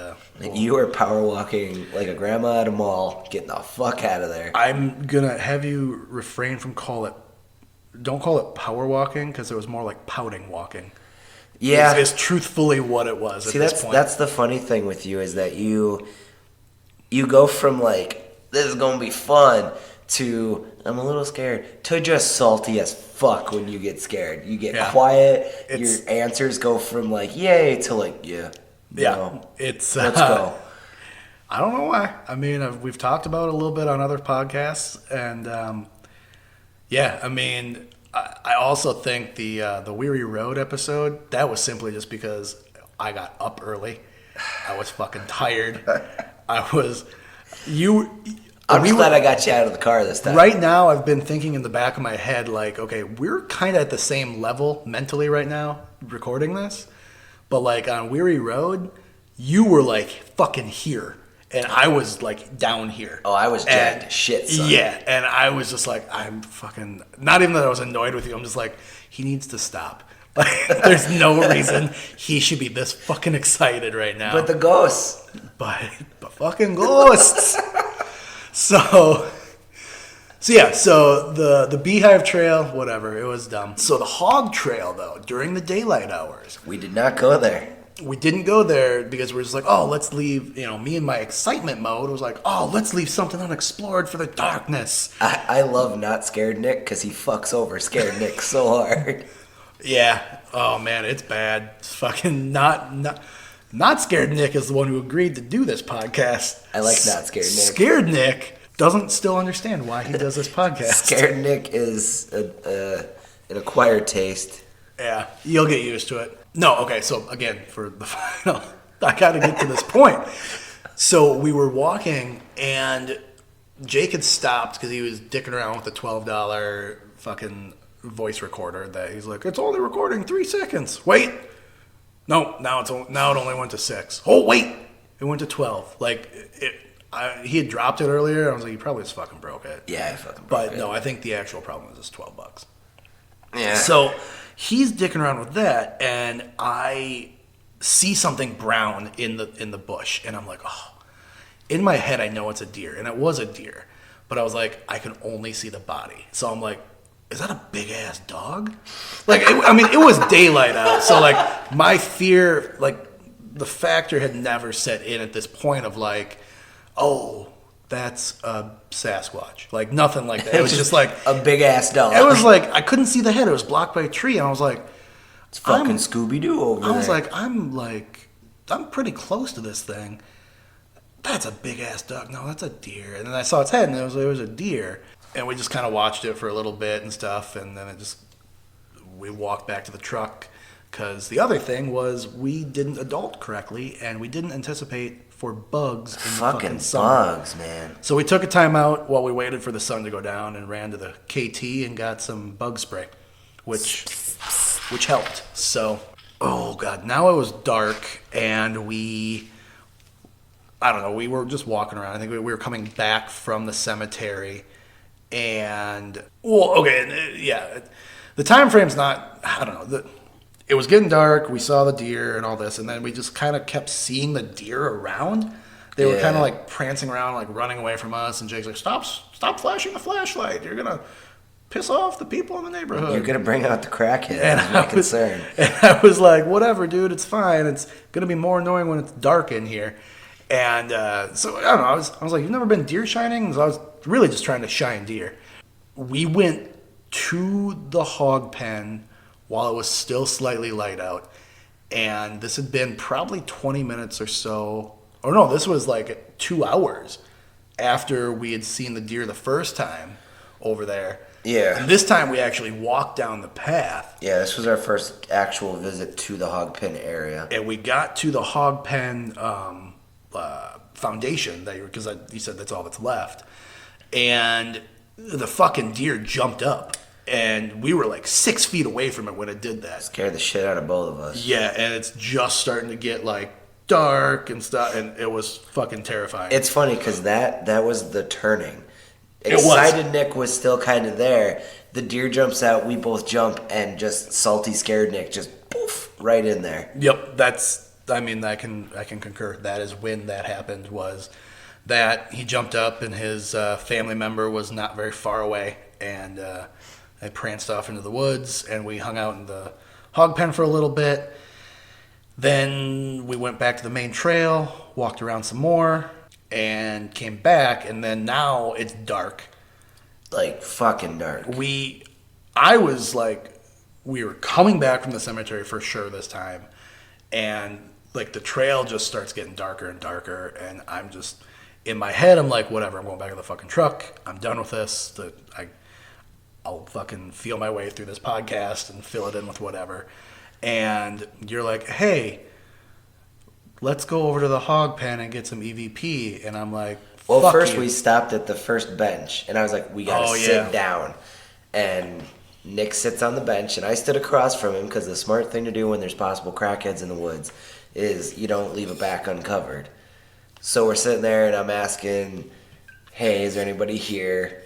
you were power walking like a grandma at a mall, getting the fuck out of there. I'm going to have you refrain from don't call it power walking, because it was more like pouting walking. Yeah. It's truthfully what it was at this point. That's the funny thing with you, is that you go from like, this is going to be fun, to I'm a little scared, to just salty as fuck when you get scared. You get quiet. Your answers go from like yay to like yeah. It's let's go. I don't know why. I mean, we've talked about it a little bit on other podcasts, and I mean, I also think the Weary Road episode, that was simply just because I got up early. I was fucking tired. I'm just glad I got you out of the car this time. Right now, I've been thinking in the back of my head, like, okay, we're kind of at the same level mentally right now recording this. But, like, on Weary Road, you were, like, fucking here. And I was like down here. Oh, I was jacked to shit, son. Yeah, and I was just like, I'm fucking, not even that I was annoyed with you, I'm just like, he needs to stop. Like, there's no reason he should be this fucking excited right now. But the ghosts. But fucking ghosts. So the Beehive Trail, whatever, it was dumb. So the Hog Trail, though, during the daylight hours. We did not go there. We didn't go there because we're just like, oh, let's leave, me in my excitement mode was like, oh, let's leave something unexplored for the darkness. I love Not Scared Nick because he fucks over Scared Nick so hard. Yeah. Oh, man, it's bad. It's fucking not Scared Nick is the one who agreed to do this podcast. I like Not Scared Nick. Scared Nick doesn't still understand why he does this podcast. Scared Nick is an acquired taste. Yeah, you'll get used to it. No, okay, so again, for the final, I got to get to this point. So we were walking, and Jake had stopped because he was dicking around with the $12 fucking voice recorder that he's like, it's only recording 3 seconds. Wait. No, now it only went to 6. Oh, wait. It went to 12. Like, he had dropped it earlier. I was like, he probably just fucking broke it. Yeah, I fucking broke it. But no, I think the actual problem is it's $12. Yeah. So he's dicking around with that, and I see something brown in the bush, and I'm like, oh. In my head, I know it's a deer, and it was a deer. But I was like, I can only see the body. So I'm like, is that a big-ass dog? Like, it was daylight out, so, like, my fear, like, the factor had never set in at this point of, like, oh, that's a Sasquatch. Like, nothing like that. It was just like... a big-ass dog. It was like, I couldn't see the head. It was blocked by a tree, and I was like... It's fucking Scooby-Doo over there. I was like, I'm pretty close to this thing. That's a big-ass dog. No, that's a deer. And then I saw its head, and it was a deer. And we just kind of watched it for a little bit and stuff, and then we walked back to the truck, because the other thing was we didn't adult correctly, and we didn't anticipate for bugs in the fucking sun. Bugs, man. So we took a time out while we waited for the sun to go down and ran to the KT and got some bug spray, which helped. So, oh God, now it was dark, and we were just walking around. I think we were coming back from the cemetery. And, well, okay, yeah, the time frame's not, I don't know, it was getting dark, we saw the deer and all this, and then we just kind of kept seeing the deer around. They were kind of like prancing around, like running away from us, and Jake's like, stop flashing the flashlight, you're going to piss off the people in the neighborhood. You're going to bring out the crackhead, that's my concern. And I was like, whatever, dude, it's fine, it's going to be more annoying when it's dark in here. And so, I don't know, I was like, you've never been deer shining? So I was really just trying to shine deer. We went to the hog pen while it was still slightly light out. And this had been probably 20 minutes or so. Or no, this was like 2 hours after we had seen the deer the first time over there. Yeah. And this time we actually walked down the path. Yeah, this was our first actual visit to the hog pen area. And we got to the hog pen foundation, because you said that's all that's left. And the fucking deer jumped up. And we were like 6 feet away from it when it did that. Scared the shit out of both of us. Yeah, and it's just starting to get like dark and stuff, and it was fucking terrifying. It's funny because that was the turning. Excited Nick was still kind of there. The deer jumps out, we both jump, and just salty scared Nick just poof right in there. Yep, I can concur. That is when that happened. Was that he jumped up and his family member was not very far away, and I pranced off into the woods, and we hung out in the hog pen for a little bit. Then we went back to the main trail, walked around some more, and came back, and then now it's dark. Like fucking dark. We were coming back from the cemetery for sure this time, and like the trail just starts getting darker and darker, and I'm just, in my head, I'm like, whatever, I'm going back to the fucking truck, I'm done with this, I'll fucking feel my way through this podcast and fill it in with whatever. And you're like, hey, let's go over to the hog pen and get some EVP. And I'm like, well, fuck first you. we stopped at the first bench, and I was like, we gotta sit down. And Nick sits on the bench, and I stood across from him because the smart thing to do when there's possible crackheads in the woods is you don't leave a back uncovered. So we're sitting there, and I'm asking, hey, is there anybody here?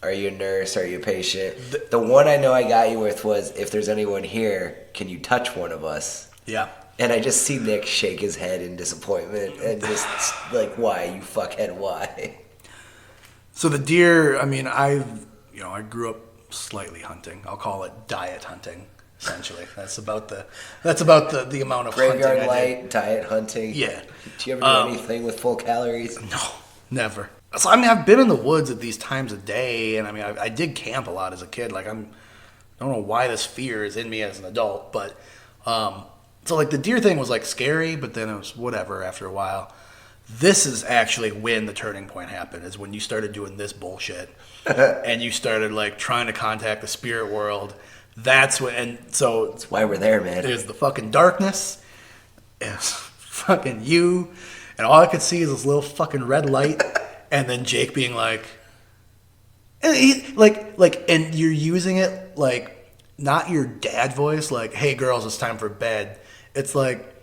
Are you a nurse? Are you a patient? The one I know I got you with was, if there's anyone here, can you touch one of us? Yeah. And I just see Nick shake his head in disappointment and just like, why, you fuckhead, why? So the deer, I mean, I grew up slightly hunting. I'll call it diet hunting, essentially. That's about the amount of Graveyard hunting I did. light, diet hunting. Yeah. Do you ever do anything with full calories? No, never. So I mean, I've been in the woods at these times of day, and I mean, I did camp a lot as a kid. Like I don't know why this fear is in me as an adult, but so like the deer thing was like scary, but then it was whatever after a while. This is actually when the turning point happened, is when you started doing this bullshit and you started like trying to contact the spirit world. That's when, and so that's why we're there, man. There's the fucking darkness, it's fucking you, and all I could see is this little fucking red light, and then Jake being like, and and you're using it like not your dad voice, like, hey girls, it's time for bed. It's like,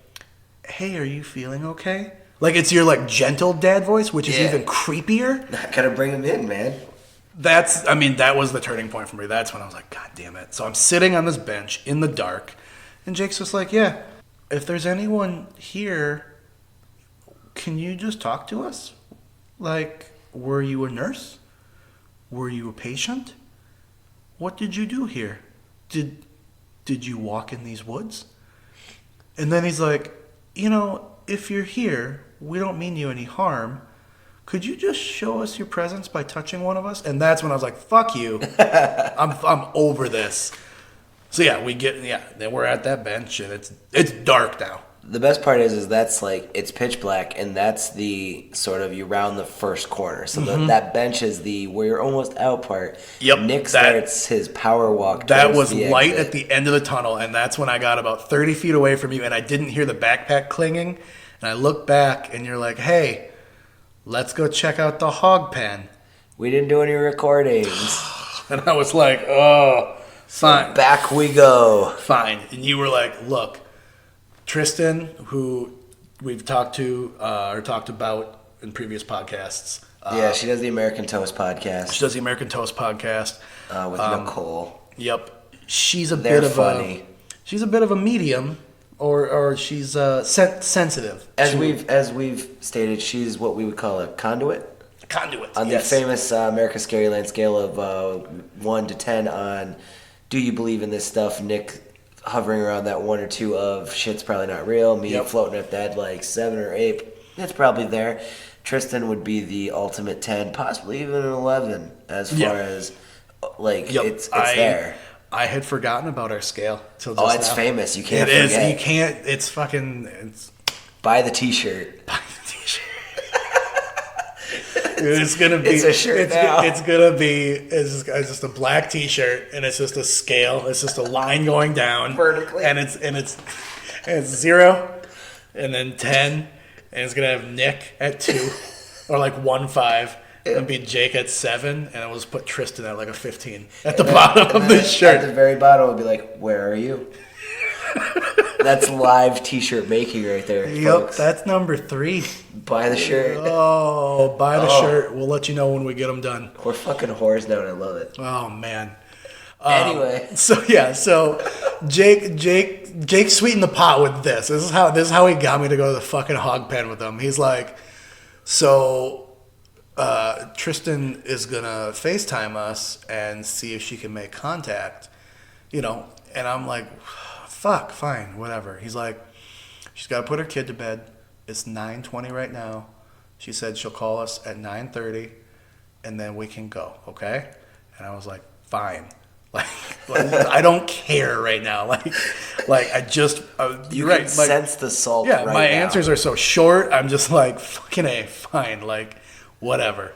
hey, are you feeling okay? Like, it's your, like, gentle dad voice, which is even creepier. I gotta bring him in, man. That was the turning point for me. That's when I was like, God damn it. So I'm sitting on this bench in the dark, and Jake's just like, yeah, if there's anyone here, can you just talk to us? Like, were you a nurse? Were you a patient? What did you do here? Did you walk in these woods? And then he's like, if you're here, we don't mean you any harm. Could you just show us your presence by touching one of us? And that's when I was like, fuck you. I'm over this. So then we're at that bench, and it's dark now. The best part is that's like, it's pitch black, and that's the sort of, you round the first corner. So that bench is the where you're almost out part. Yep. Nick starts his power walk. That was light at the end of the tunnel, and that's when I got about 30 feet away from you, and I didn't hear the backpack clinging. And I look back, and you're like, hey, let's go check out the hog pen. We didn't do any recordings. And I was like, oh, fine. So back we go. Fine. And you were like, look, Tristan, who we've talked about in previous podcasts. She does the American Toast podcast. With Nicole. Yep. She's a bit of a medium, or she's sensitive. As we've stated, she's what we would call a conduit. On the famous America's Scaryland scale of 1 to 10 on do you believe in this stuff, Nick hovering around that 1 or 2 of shit's probably not real, me floating at that like 7 or 8, it's probably there. Tristan would be the ultimate 10, possibly even an 11 as far as like it's there. I had forgotten about our scale till just now. It's famous. You can't forget. It is. You can't. It's fucking. Buy the T-shirt. It's gonna be. It's a shirt now. It's gonna be. It's just a black T-shirt, and it's just a scale. It's just a line going down vertically, and it's 0, and then 10, and it's gonna have Nick at 2, or like 1-5. And be Jake at 7, and I will just put Tristan at like a 15 at the bottom of the shirt. At the very bottom, it'll be like, "Where are you?" That's live T-shirt making right there, folks. That's number 3. Buy the shirt. Oh, buy the shirt. We'll let you know when we get them done. We're fucking whores now, and I love it. Oh man. Anyway, so Jake sweetened the pot with this. This is how he got me to go to the fucking hog pen with him. He's like, so. Tristan is gonna FaceTime us and see if she can make contact, and I'm like, fuck, fine, whatever. He's like, she's got to put her kid to bed. It's 9:20 right now. She said she'll call us at 9:30, and then we can go, okay? And I was like, fine. Like I don't care right now. Like I just you can sense the salt. Yeah, right my now. answers are so short. I'm just like, fucking A, fine. Like. Whatever.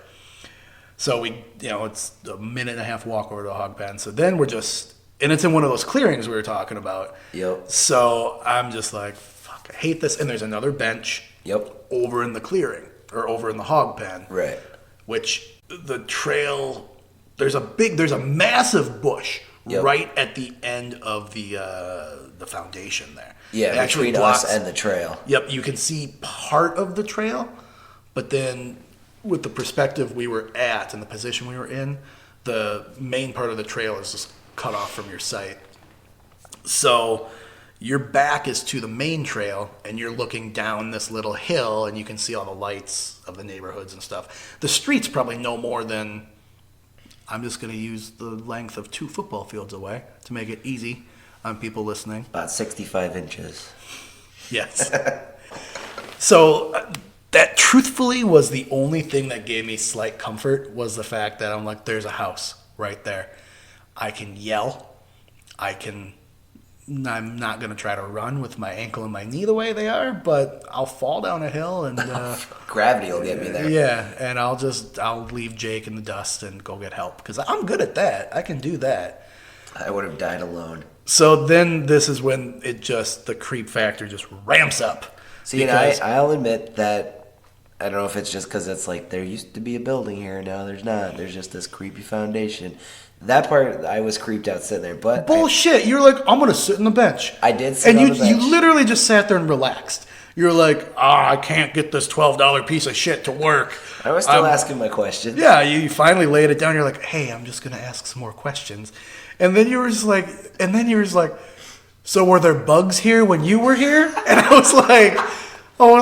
So it's a 1.5-minute walk over to the hog pen. So then we're just, and it's in one of those clearings we were talking about. Yep. So I'm just like, fuck, I hate this. And there's another bench. Yep. Over in the clearing, or over in the hog pen. Right. Which the trail, there's a massive bush right at the end of the foundation there. Yeah, between us and the trail. Yep. You can see part of the trail. But then with the perspective we were at and the position we were in, the main part of the trail is just cut off from your sight. So your back is to the main trail, and you're looking down this little hill, and you can see all the lights of the neighborhoods and stuff. The street's probably no more than, I'm just going to use the length of 2 football fields away to make it easy on people listening. About 65 inches. Yes. So that truthfully was the only thing that gave me slight comfort, was the fact that I'm like, there's a house right there. I can yell. I'm not going to try to run with my ankle and my knee the way they are, but I'll fall down a hill and... Gravity will get me there. Yeah, and I'll leave Jake in the dust and go get help, because I'm good at that. I can do that. I would have died alone. So then this is when the creep factor just ramps up. See, and I'll admit that, I don't know if it's just because it's like there used to be a building here, now there's not. There's just this creepy foundation. That part, I was creeped out sitting there. But bullshit! You're like, I'm gonna sit on the bench. I did sit on the bench. And you literally just sat there and relaxed. You're like, I can't get this $12 piece of shit to work. I was still asking my questions. Yeah, you finally laid it down. You're like, hey, I'm just gonna ask some more questions. And then you were just like, so were there bugs here when you were here? And I was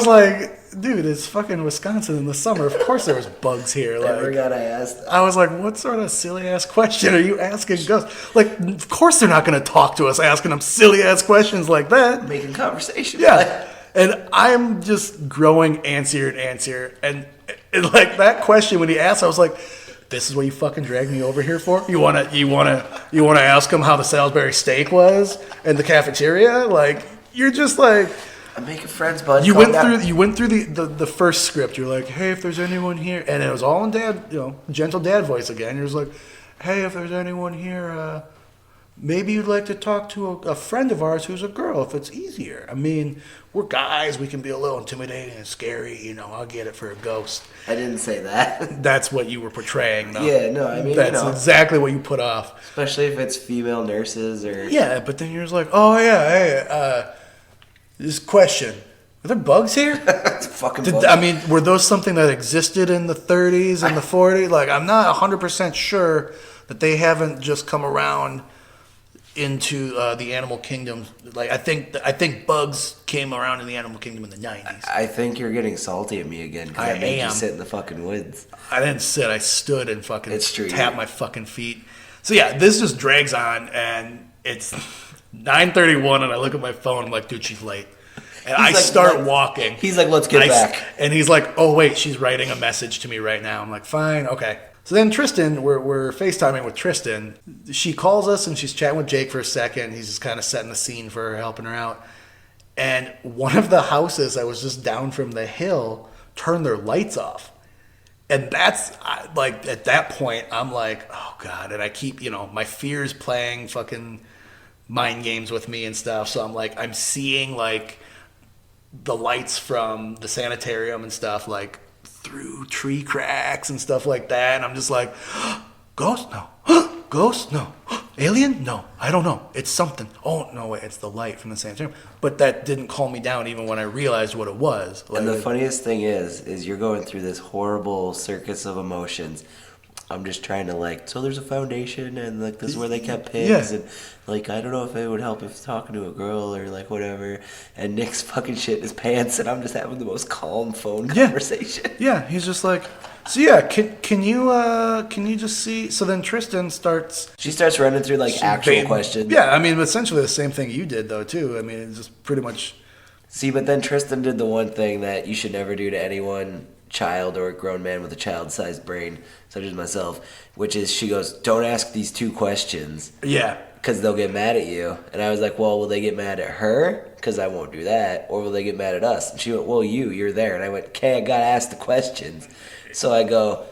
like, dude, it's fucking Wisconsin in the summer. Of course there was bugs here. I forgot I asked. I was like, what sort of silly-ass question are you asking ghosts? Like, of course they're not going to talk to us asking them silly-ass questions like that. Making conversation. Yeah. And I'm just growing antsier and antsier. And like that question when he asked, I was like, this is what you fucking dragged me over here for? You wanna ask him how the Salisbury steak was in the cafeteria? Like, you're just like... I'm making friends, bud. You went through the first script. You're like, hey, if there's anyone here, and it was all in gentle dad voice again. You're just like, hey, if there's anyone here, maybe you'd like to talk to a friend of ours who's a girl, if it's easier. I mean, we're guys. We can be a little intimidating and scary. I'll get it for a ghost. I didn't say that. That's what you were portraying, though. Yeah, no, I mean, that's exactly what you put off. Especially if it's female nurses or... Yeah, but then you're just like, oh, yeah, hey, this question: are there bugs here? It's fucking bugs. I mean, were those something that existed in the 30s and the 40s? Like, I'm not 100% sure that they haven't just come around into the animal kingdom. Like, I think bugs came around in the animal kingdom in the 90s. I think you're getting salty at me again because I made you sit in the fucking woods. I didn't sit. I stood and fucking true, tapped my fucking feet. So yeah, this just drags on, and it's 9:31, and I look at my phone. I'm like, dude, she's late. And I start walking. He's like, let's get back. And he's like, oh, wait, she's writing a message to me right now. I'm like, fine, okay. So then Tristan, we're FaceTiming with Tristan. She calls us, and she's chatting with Jake for a second. He's just kind of setting the scene for her, helping her out. And one of the houses that was just down from the hill turned their lights off. And that's, like, at that point, I'm like, oh, God. And I keep, my fears playing fucking mind games with me and stuff. So I'm like, I'm seeing, like, the lights from the sanitarium and stuff, like, through tree cracks and stuff like that. And I'm just like, ghost? No. Ghost? No. Alien? No. I don't know. It's something. Oh, no, wait. It's the light from the sanitarium. But that didn't calm me down even when I realized what it was. Like, and the funniest thing is you're going through this horrible circus of emotions. I'm just trying to, so there's a foundation, and, this is where they kept pigs, and, I don't know if it would help if talking to a girl or, whatever, and Nick's fucking shit in his pants, and I'm just having the most calm phone conversation. Yeah, he's just like, so yeah, can you just see, so then Tristan starts... She starts running through, actual questions. Yeah, I mean, essentially the same thing you did, though, too. I mean, it's just pretty much... See, but then Tristan did the one thing that you should never do to anyone... child or a grown man with a child-sized brain, such as myself, which is she goes, don't ask these 2 questions. Yeah. Because they'll get mad at you. And I was like, well, will they get mad at her? Because I won't do that. Or will they get mad at us? And she went, well, you're there. And I went, okay, I got to ask the questions. So I go,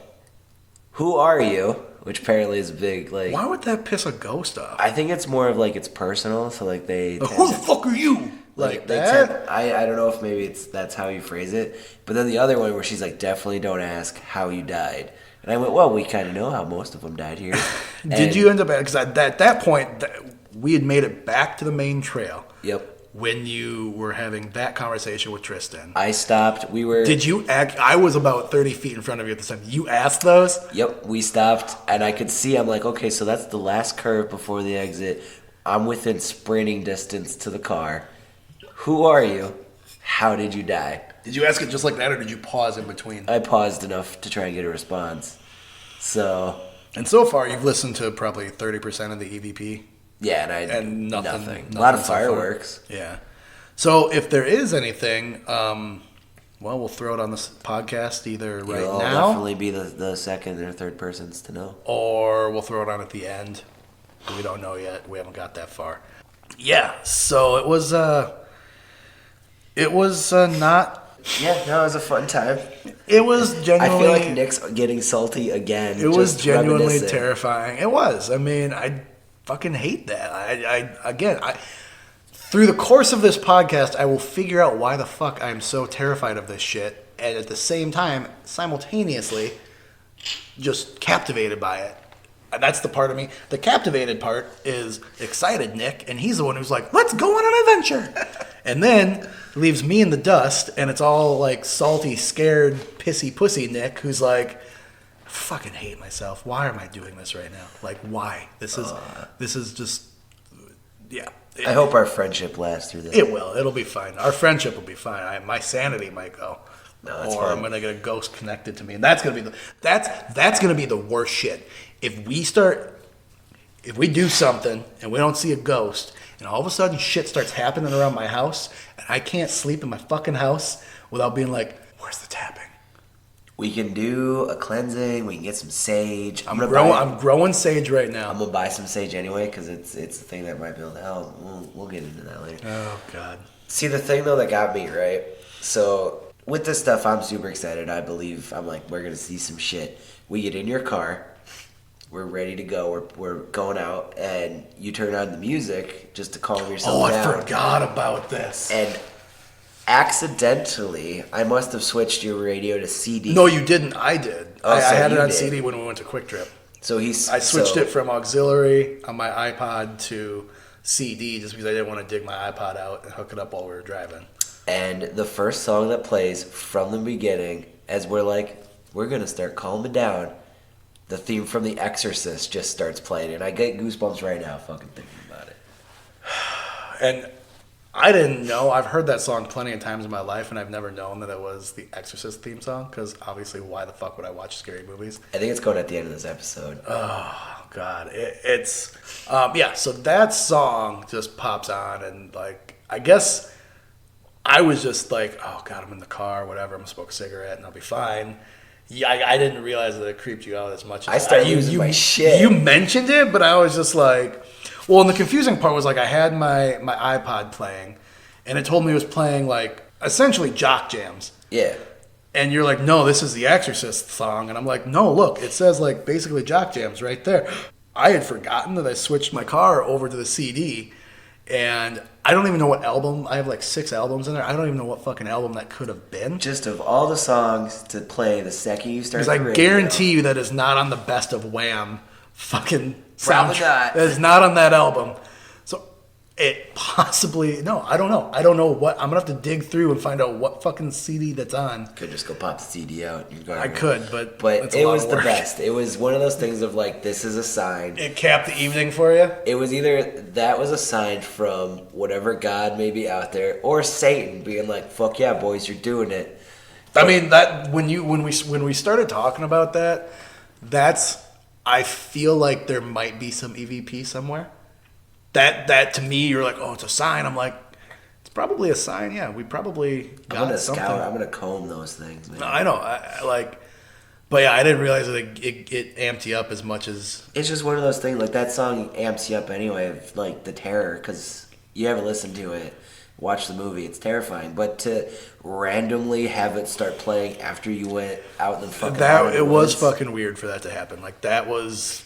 who are you? Which apparently is a big, Why would that piss a ghost off? I think it's more of, it's personal. So, they... Who the fuck are you? Like that? I don't know if maybe that's how you phrase it. But then the other one where she's like, definitely don't ask how you died. And I went, well, we kind of know how most of them died here. Did you end up, because at that point, we had made it back to the main trail. Yep. when you were having that conversation with Tristan. I stopped. We were. Did you act? I was about 30 feet in front of you at the time. You asked those? Yep, we stopped, and I could see. I'm like, okay, so that's the last curve before the exit. I'm within sprinting distance to the car. Who are you? How did you die? Did you ask it just like that, or did you pause in between? I paused enough to try and get a response. And so far, you've listened to probably 30% of the EVP. Yeah, and nothing. A lot of fireworks. Yeah. So if there is anything, we'll throw it on this podcast either right You'll now. definitely be the second or third persons to know. Or we'll throw it on at the end. We don't know yet. We haven't got that far. Yeah. So it was not. Yeah, no, it was a fun time. It was genuinely. I feel like Nick's getting salty again. It was genuinely reminiscing. terrifying. It was. I mean, I fucking hate that. I through the course of this podcast, I will figure out why the fuck I am so terrified of this shit, and at the same time, simultaneously, just captivated by it. That's the part of me. The captivated part is excited Nick, and he's the one who's like, let's go on an adventure. And then leaves me in the dust, and it's all like salty, scared, pissy pussy Nick, who's like, I fucking hate myself. Why am I doing this right now? Like, why? This is just, yeah. I hope our friendship lasts through this. It will. It'll be fine. Our friendship will be fine. My sanity might go. No, that's or fine. I'm gonna get a ghost connected to me, and that's gonna be the worst shit. If we do something and we don't see a ghost, and all of a sudden shit starts happening around my house, and I can't sleep in my fucking house without being like, where's the tapping? We can do a cleansing. We can get some sage. I'm growing sage right now. I'm gonna buy some sage anyway because it's a thing that might be able to help. We'll get into that later. Oh God. See, the thing though that got me right. So with this stuff, I'm super excited. I'm like, we're gonna see some shit. We get in your car. We're ready to go. We're going out, and you turn on the music just to calm yourself down. I forgot about this. And accidentally, I must have switched your radio to CD. No, you didn't. I did. Oh, I so had it you on did. CD when we went to Quick Trip. So I switched it from auxiliary on my iPod to CD just because I didn't want to dig my iPod out and hook it up while we were driving. And the first song that plays from the beginning, as we're going to start calming down, the theme from The Exorcist just starts playing. And I get goosebumps right now fucking thinking about it. And I didn't know. I've heard that song plenty of times in my life, and I've never known that it was the Exorcist theme song, because obviously why the fuck would I watch scary movies? I think it's going at the end of this episode. Oh, God. So that song just pops on, and, like, I guess I was just like, oh, God, I'm in the car, whatever, I'm going to smoke a cigarette, and I'll be fine. Yeah, I didn't realize that it creeped you out as much as I started losing my shit. You mentioned it, but I was just like... Well, and the confusing part was, like, I had my iPod playing, and it told me it was playing, like, essentially jock jams. Yeah. And you're like, no, this is the Exorcist song. And I'm like, no, look, it says, like, basically jock jams right there. I had forgotten that I switched my car over to the CD, and I don't even know what album. I have, like, 6 albums in there. I don't even know what fucking album that could have been. Just of all the songs to play the second you start Because the I radio, guarantee you that is not on the Best of Wham fucking Probably soundtrack. not. That is not on that album. So it possibly... No, I don't know. I don't know what... I'm going to have to dig through and find out what fucking CD that's on. Could just go pop the CD out. I could, but But it's a it lot was of the work. best. It was one of those things of like, this is a sign. It capped the evening for you? It was either that was a sign from whatever God may be out there, or Satan being like, "Fuck yeah, boys, you're doing it." I mean, that when we started talking about that, that's... I feel like there might be some EVP somewhere. That to me, you're like, oh, it's a sign. I'm like, it's probably a sign. Yeah, we probably got I'm gonna something. I'm gonna comb those things, man. No, I know. But yeah, I didn't realize that it amped you up as much as. It's just one of those things. Like that song amps you up anyway, of like the terror, because you ever listen to it, watch the movie, it's terrifying. But to randomly have it start playing after you went out in the fucking It was fucking weird for that to happen. Like that was.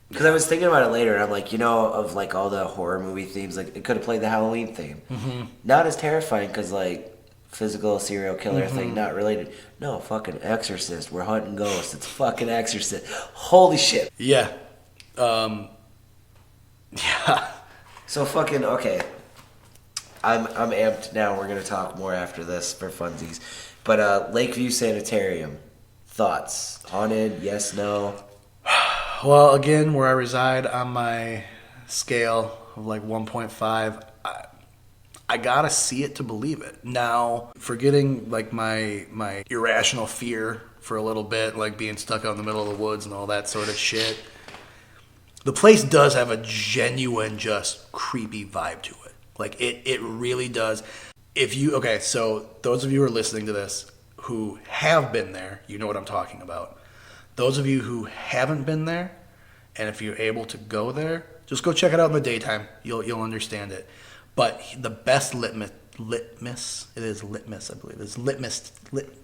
Because I was thinking about it later, and I'm like, of like all the horror movie themes, like it could have played the Halloween theme. Mm-hmm. Not as terrifying, because like physical serial killer thing, not related. No, fucking Exorcist. We're hunting ghosts. It's fucking Exorcist. Holy shit. Yeah. Yeah. So fucking okay. I'm amped now. We're gonna talk more after this for funsies. But Lake View Sanitarium, thoughts? Haunted? Yes, no? Well, again, where I reside on my scale of like 1.5, I gotta see it to believe it. Now, forgetting like my irrational fear for a little bit, like being stuck out in the middle of the woods and all that sort of shit, the place does have a genuine, just creepy vibe to it. Like it really does. So those of you who are listening to this who have been there, you know what I'm talking about. Those of you who haven't been there, and if you're able to go there, just go check it out in the daytime. You'll understand it. But the best litmus, it is litmus, I believe. It's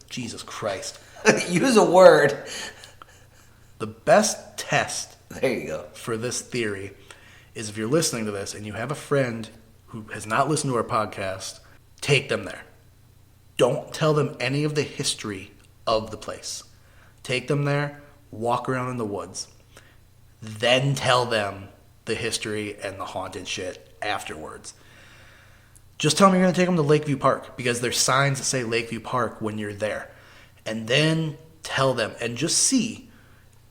Jesus Christ. Use a word. The best test There you go. for this theory is if you're listening to this and you have a friend who has not listened to our podcast, take them there. Don't tell them any of the history of the place. Take them there, walk around in the woods, then tell them the history and the haunted shit afterwards. Just tell them you're going to take them to Lakeview Park because there's signs that say Lakeview Park when you're there. And then tell them and just see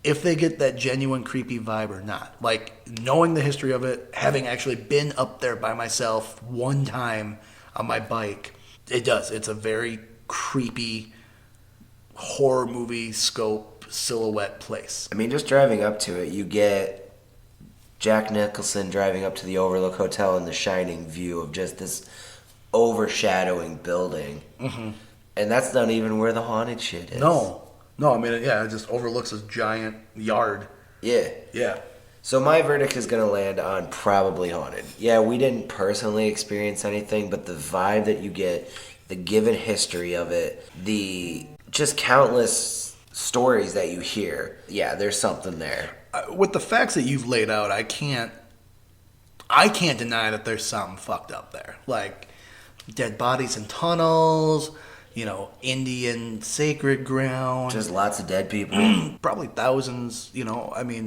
if they get that genuine creepy vibe or not. Like, knowing the history of it, having actually been up there by myself one time on my bike, it does. It's a very creepy horror movie scope silhouette place. I mean, just driving up to it, you get Jack Nicholson driving up to the Overlook Hotel and the shining view of just this overshadowing building. Mm-hmm. And that's not even where the haunted shit is. No, I mean, yeah, it just overlooks this giant yard. Yeah. So my verdict is going to land on probably haunted. Yeah, we didn't personally experience anything, but the vibe that you get, the given history of it, the just countless stories that you hear, yeah, there's something there. With the facts that you've laid out, I can't deny that there's something fucked up there. Like dead bodies in tunnels, Indian sacred ground. Just lots of dead people. Probably thousands,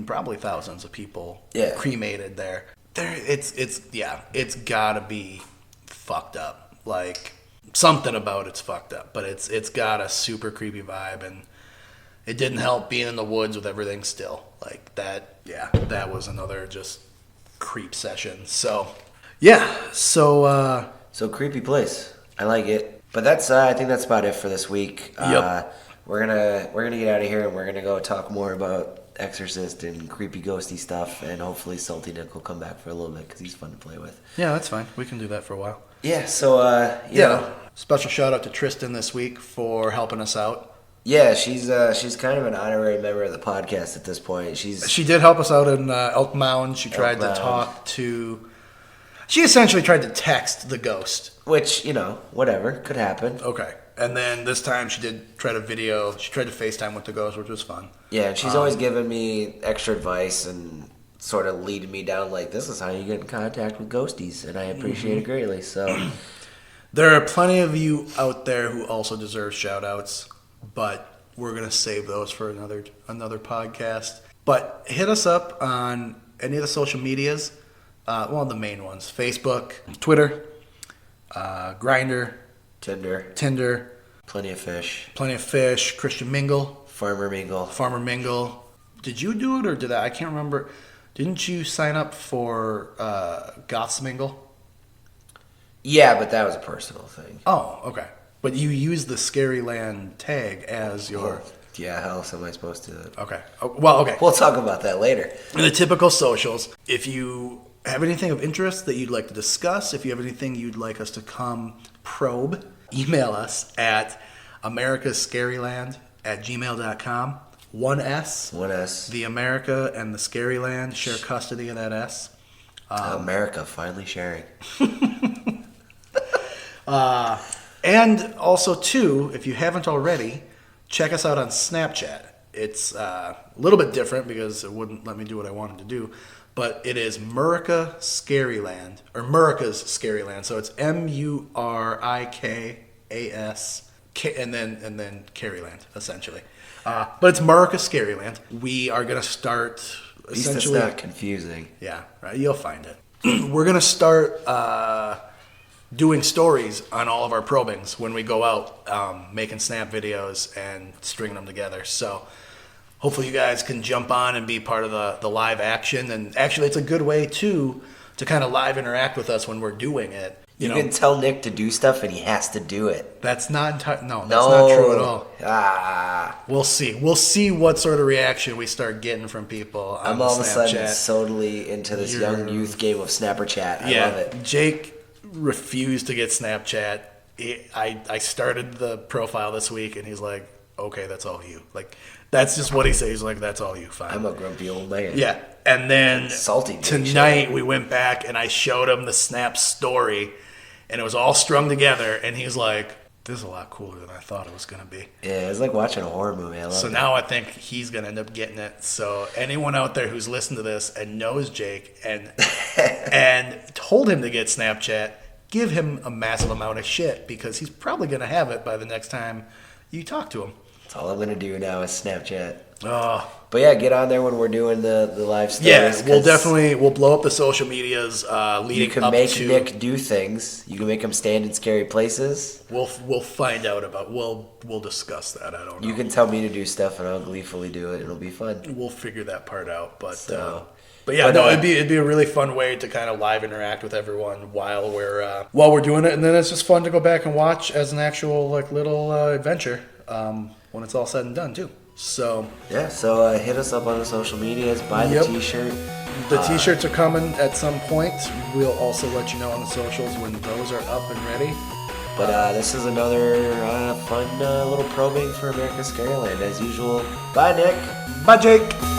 probably thousands of people cremated there. It's gotta be fucked up. Like, something about it's fucked up, but it's got a super creepy vibe, and it didn't help being in the woods with everything still. Like, that was another just creep session. So, So creepy place. I like it. But that's I think that's about it for this week. Yep. We're gonna get out of here and we're gonna go talk more about Exorcist and creepy ghosty stuff, and hopefully Salty Nick will come back for a little bit because he's fun to play with. Yeah, that's fine. We can do that for a while. Yeah. So Special shout out to Tristan this week for helping us out. Yeah, she's kind of an honorary member of the podcast at this point. She did help us out in Elk Mound. She tried to talk to. She essentially tried to text the ghost. Which, whatever. Could happen. Okay. And then this time she did try to video. She tried to FaceTime with the ghost, which was fun. Yeah, and she's always given me extra advice and sort of leading me down like, this is how you get in contact with ghosties. And I appreciate it greatly. So there are plenty of you out there who also deserve shout-outs, but we're going to save those for another podcast. But hit us up on any of the social medias. The main ones: Facebook, Twitter, Grindr, Tinder, Plenty of Fish, Christian Mingle, Farmer Mingle. Did you do it or did I can't remember. Didn't you sign up for Goths Mingle? Yeah, but that was a personal thing. Oh, okay. But you use the Scaryland tag as your... Yeah, how else am I supposed to... Okay. Okay. We'll talk about that later. The typical socials. If you have anything of interest that you'd like to discuss, if you have anything you'd like us to come probe, email us at americascaryland@gmail.com. One S. The America and the Scaryland share custody of that S. America finally sharing. And also, too, if you haven't already, check us out on Snapchat. It's a little bit different because it wouldn't let me do what I wanted to do. But it is Murica Scaryland, or Murica's Scaryland. So it's Murikas, and then Caryland, essentially. But it's Murica Scaryland. We are going to start At least essentially... it's not confusing. Yeah, right. You'll find it. We're going to start doing stories on all of our probings when we go out, making snap videos and stringing them together. So hopefully you guys can jump on and be part of the live action. And actually, it's a good way, too, to kind of live interact with us when we're doing it. You can tell Nick to do stuff, and he has to do it. That's not that's not true at all. We'll see. We'll see what sort of reaction we start getting from people on I'm all of a sudden Snapchat. totally into this young youth game of Snapper Chat. I love it. Jake refused to get Snapchat. I started the profile this week, and he's like, okay, that's all you. Like, that's just what he says. He's like, that's all you. Fine. I'm a grumpy old man. Yeah. And then Salty tonight we went back, and I showed him the Snap story, and it was all strung together, and he's like, this is a lot cooler than I thought it was going to be. Yeah, it's like watching a horror movie. I love it. Now I think he's going to end up getting it. So anyone out there who's listened to this and knows Jake and told him to get Snapchat, give him a massive amount of shit, because he's probably going to have it by the next time you talk to him. That's all I'm going to do now is Snapchat. Oh. But yeah, get on there when we're doing the live stories. Yeah, we'll blow up the social medias leading up to... You can make Nick do things. You can make him stand in scary places. We'll find out about... We'll discuss that. I don't know. You can tell me to do stuff, and I'll gleefully do it. It'll be fun. We'll figure that part out. But yeah, it'd be a really fun way to kind of live interact with everyone while we're doing it, and then it's just fun to go back and watch as an actual little adventure when it's all said and done too. So hit us up on the social medias, buy the t-shirt. The t-shirts are coming at some point. We'll also let you know on the socials when those are up and ready. But this is another fun little probing for America's Scaryland as usual. Bye, Nick. Bye, Jake.